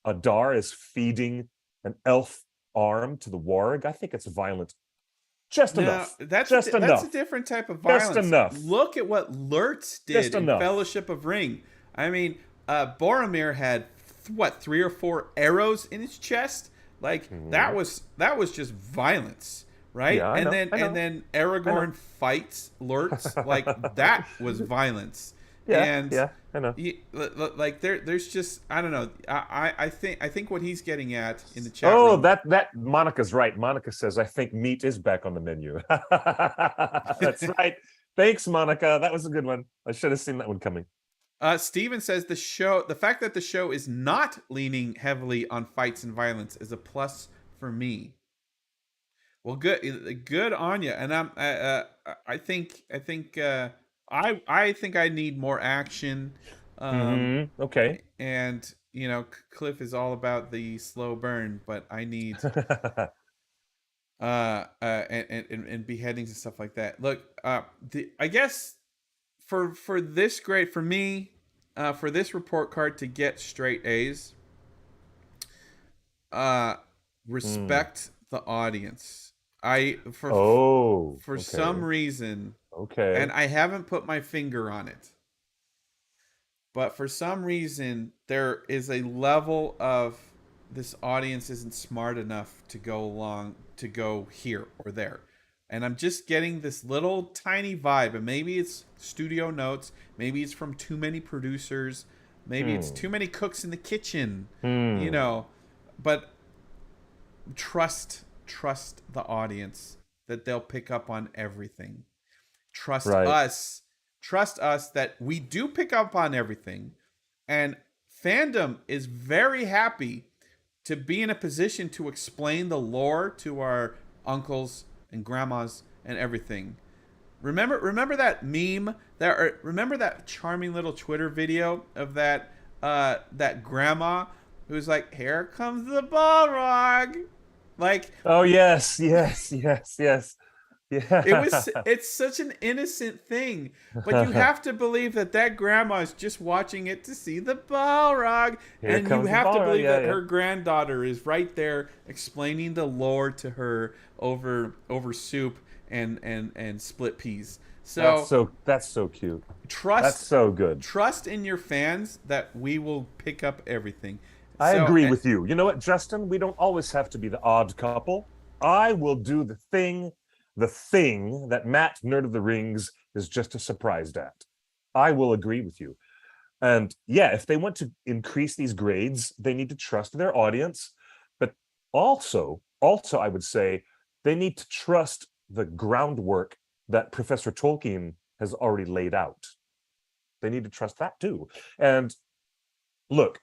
Adar is feeding an elf arm to the warg. I think it's violent. Just enough. That's just enough. That's a different type of violence. Just enough. Look at what Lurtz did in Fellowship of Ring. I mean, Boromir had 3 or 4 arrows in his chest. Like that was just violence, right? Yeah, and then Aragorn fights Lurtz. Like that was violence. Yeah, I know. Like there's just, I don't know. I think what he's getting at in the chat room. room. That Monica's right. Monica says, I think meat is back on the menu. That's right. Thanks, Monica. That was a good one. I should have seen that one coming. Steven says the fact that the show is not leaning heavily on fights and violence is a plus for me. Well, good on you. And I think I need more action. Okay. And Cliff is all about the slow burn, but I need and beheadings and stuff like that. Look, I guess for this grade, for me, for this report card to get straight A's, respect the audience. For some reason, okay, and I haven't put my finger on it, but for some reason there is a level of this audience isn't smart enough to go here or there, and I'm just getting this little tiny vibe, and maybe it's studio notes, maybe it's from too many producers, maybe it's too many cooks in the kitchen, but trust the audience that they'll pick up on everything. Trust us that we do pick up on everything, and fandom is very happy to be in a position to explain the lore to our uncles and grandmas and everything. Remember that meme remember that charming little Twitter video of that grandma who's like, here comes the Balrog. Like, oh yes. Yeah. It's such an innocent thing, but you have to believe that grandma is just watching it to see the Balrog, and you have to believe that her granddaughter is right there explaining the lore to her over soup and split peas. So that's so cute. That's so good. Trust in your fans that we will pick up everything. I agree with you. You know what, Justin? We don't always have to be the odd couple. I will do the thing that Matt, Nerd of the Rings, is just as surprised at. I will agree with you. And yeah, if they want to increase these grades, they need to trust their audience. But also, I would say they need to trust the groundwork that Professor Tolkien has already laid out. They need to trust that too. And look,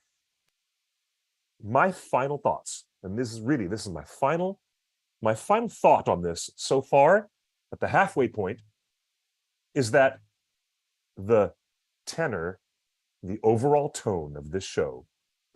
my final thoughts, and this is my final thought on this so far at the halfway point, is that the tenor, the overall tone of this show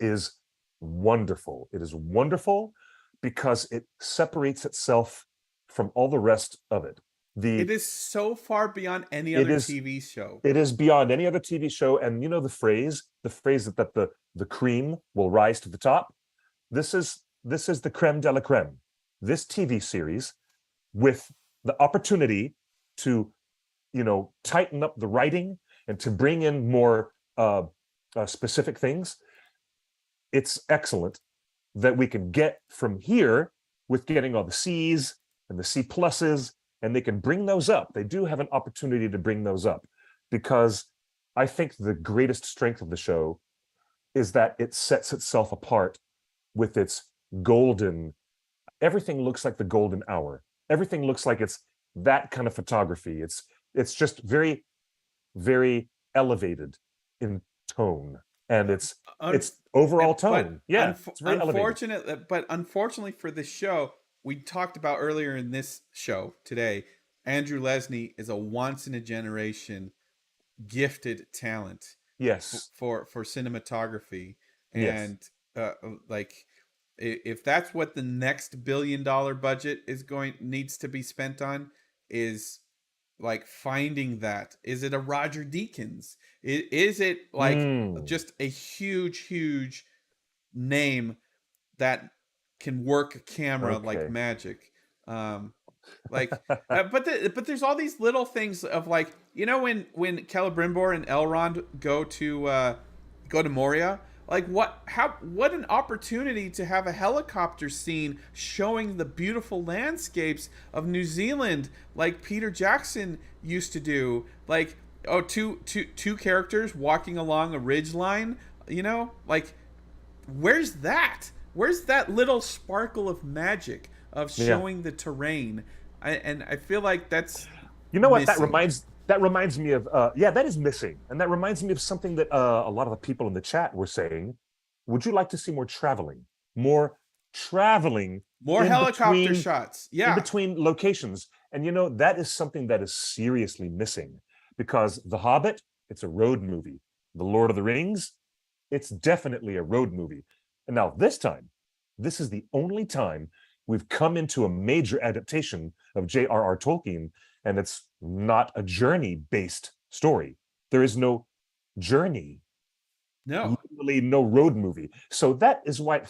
is wonderful. It is wonderful because it separates itself from all the rest of it. It is so far beyond any other TV show. It is beyond any other TV show. And you know the phrase that the cream will rise to the top. This is the creme de la creme. This TV series, with the opportunity to, tighten up the writing and to bring in more specific things, it's excellent that we can get from here with getting all the C's and the C pluses, and they can bring those up. They do have an opportunity to bring those up, because I think the greatest strength of the show is that it sets itself apart with its golden. Everything looks like the golden hour. Everything looks like it's that kind of photography. It's just very, very elevated in tone, and it's overall tone. It's very elevated. Unfortunately for this show, we talked about earlier in this show today, Andrew Lesney is a once in a generation gifted talent Yes. for cinematography, Yes. and like if that's what the next $1 billion budget is going needs to be spent on, is like finding that. Is it a Roger Deakins? Is it like Mm, just a huge name that can work a camera like okay. magic? Um, like, but there's all these little things of like, when Celebrimbor and Elrond go to Moria, like what an opportunity to have a helicopter scene showing the beautiful landscapes of New Zealand, like Peter Jackson used to do. Like, oh, two characters walking along a ridge line, like, where's that? Where's that little sparkle of magic of Yeah. showing the terrain? And I feel like that's You know what? missing. That reminds me of yeah, that is missing. And that reminds me of something that a lot of the people in the chat were saying. Would you like to see more traveling? More traveling More in helicopter between shots. Yeah. locations. And that is something that is seriously missing, because The Hobbit, it's a road movie. The Lord of the Rings, it's definitely a road movie. And now this is the only time we've come into a major adaptation of J.R.R. Tolkien, and it's not a journey-based story. There is no journey, No. literally no road movie. So that is why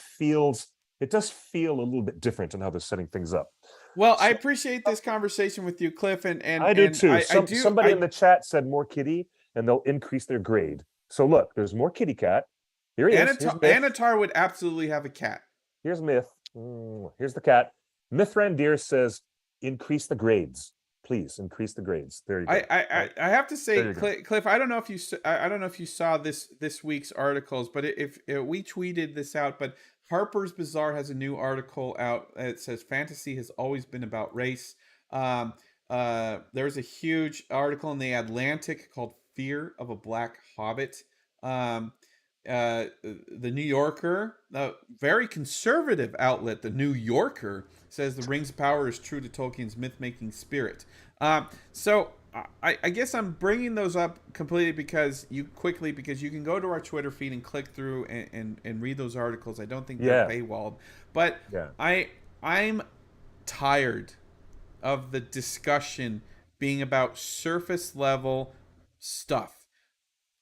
it does feel a little bit different in how they're setting things up. Well, I So appreciate this conversation with you, Cliff, I do and too. I do Somebody in I the chat said more kitty, and they'll increase their grade. So look, there's more kitty cat. Here he is. Here's Myth. Anatar would absolutely have a cat. Here's Myth. Here's the cat. Mithrandir says, increase the grades. Please increase the grades. There you go. I have to There say, you go. Cliff, I don't know if I don't know if you saw this week's articles, but if we tweeted this out, but Harper's Bazaar has a new article out. It says fantasy has always been about race. Um, there's a huge article in the Atlantic called "Fear of a Black Hobbit." Um, the New Yorker, a very conservative outlet, the New Yorker, says the Rings of Power is true to Tolkien's myth-making spirit. So I guess I'm bringing those up completely because you can go to our Twitter feed and click through and read those articles. I don't think they're Yeah. paywalled, but Yeah. I'm tired of the discussion being about surface level stuff.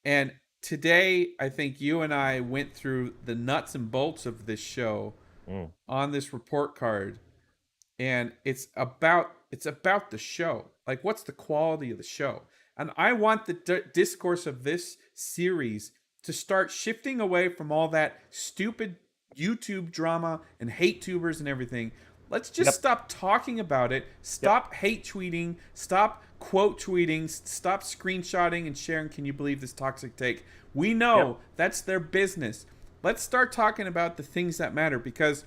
And today, I think you and I went through the nuts and bolts of this show Mm. on this report card, and it's about the show. Like, what's the quality of the show? And I want the discourse of this series to start shifting away from all that stupid YouTube drama and hate tubers and everything. Let's just Yep. stop talking about it. Yep. Stop hate tweeting. Stop quote tweeting. Stop screenshotting and sharing. Can you believe this toxic take? We know Yep. that's their business. Let's start talking about the things that matter, because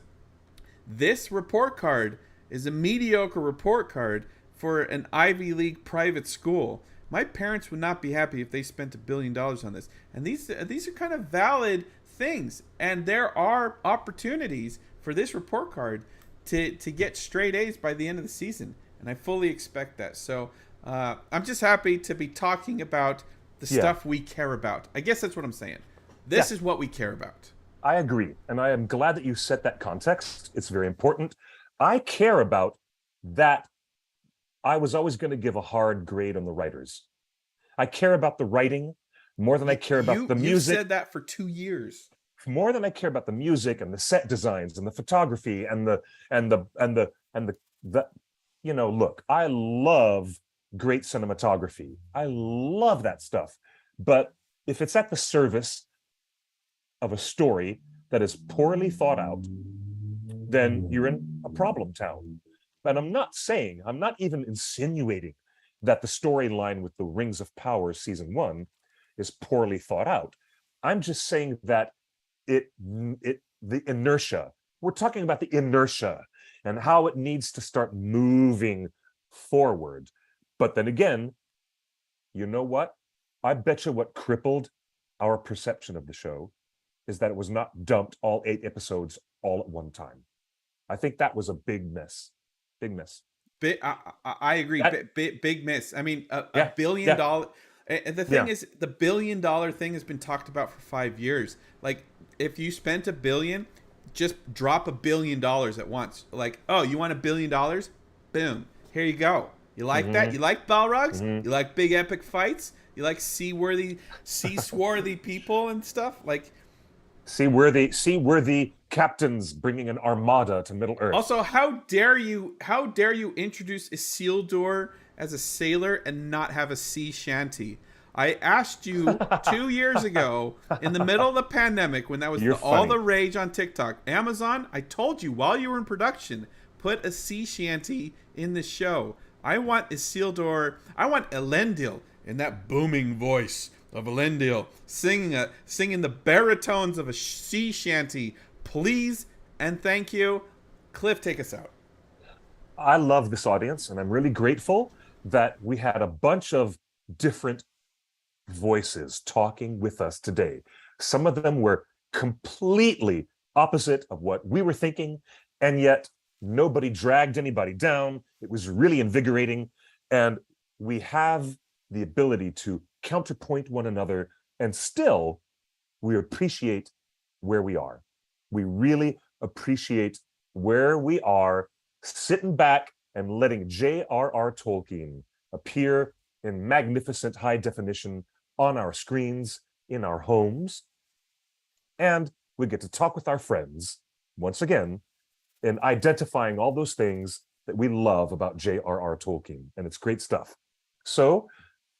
this report card is a mediocre report card for an Ivy League private school. My parents would not be happy if they spent $1 billion on this. And these are kind of valid things, and there are opportunities for this report card to get straight A's by the end of the season, and I fully expect that. So I'm just happy to be talking about the Yeah. stuff we care about. I guess that's what I'm saying. This Yeah. is what we care about. I agree. And I am glad that you set that context. It's very important. I care about that. I was always going to give a hard grade on the writers. I care about the writing more than I care about the You've music, said that for 2 years. more than I care about the music and the set designs and the photography and the look, I love great cinematography. I love that stuff. But if it's at the service of a story that is poorly thought out, then you're in a problem town. And I'm not even insinuating that the storyline with the Rings of Power season 1 is poorly thought out. I'm just saying that the inertia, we're talking about the inertia and how it needs to start moving forward. But then again, you know what? I bet you what crippled our perception of the show is that it was not dumped all 8 episodes all at one time. I think that was a big miss. Big miss. I agree. That, Big miss. I mean, a yeah, billion yeah, dollar. And the thing yeah. is, the $1 billion thing has been talked about for 5 years. Like, if you spent a billion, just drop $1 billion at once. Like, oh, you want $1 billion? Boom, here you go. You like that? Hmm. You like Balrogs? Hmm. You like big epic fights? You like sea-swarthy people and stuff? Like, Seaworthy captains bringing an armada to Middle Earth. also, how dare you introduce Isildur as a sailor and not have a sea shanty? I asked you 2 years ago in the middle of the pandemic when that was You're all the funny. rage on TikTok. Amazon, I told you while you were in production, put a sea shanty in the show. I want Isildur, I want Elendil in that booming voice of Elendil singing the baritones of a sea shanty. Please and thank you. Cliff, take us out. I love this audience, and I'm really grateful that we had a bunch of different voices talking with us today. Some of them were completely opposite of what we were thinking, and yet nobody dragged anybody down. It was really invigorating, and we have the ability to counterpoint one another, and still we appreciate where we are. We really appreciate where we are, sitting back and letting J.R.R. Tolkien appear in magnificent high definition on our screens, in our homes. And we get to talk with our friends once again in identifying all those things that we love about J.R.R. Tolkien. And it's great stuff. So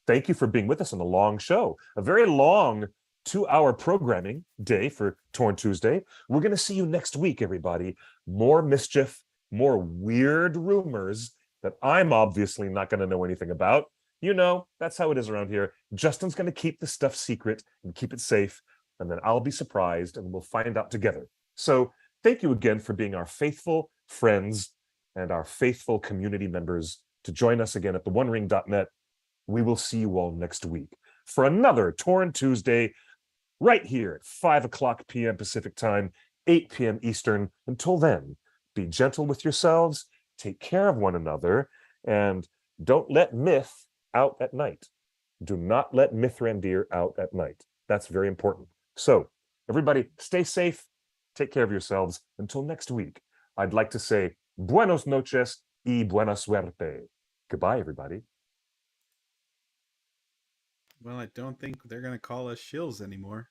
thank you for being with us on a long show, a very long 2-hour programming day for Torn Tuesday. We're going to see you next week, everybody. More mischief, more weird rumors that I'm obviously not going to know anything about. You know, that's how it is around here. Justin's going to keep the stuff secret and keep it safe, and then I'll be surprised and we'll find out together. So thank you again for being our faithful friends and our faithful community members to join us again at theonering.net. We will see you all next week for another Torn Tuesday right here at 5 o'clock p.m. Pacific time, 8 p.m. Eastern. Until then, be gentle with yourselves, take care of one another, and don't let myth out at night. Do not let Mithrandir out at night. That's very important. So, everybody, stay safe, take care of yourselves. Until next week, I'd like to say buenos noches y buena suerte. Goodbye, everybody. Well, I don't think they're going to call us shills anymore.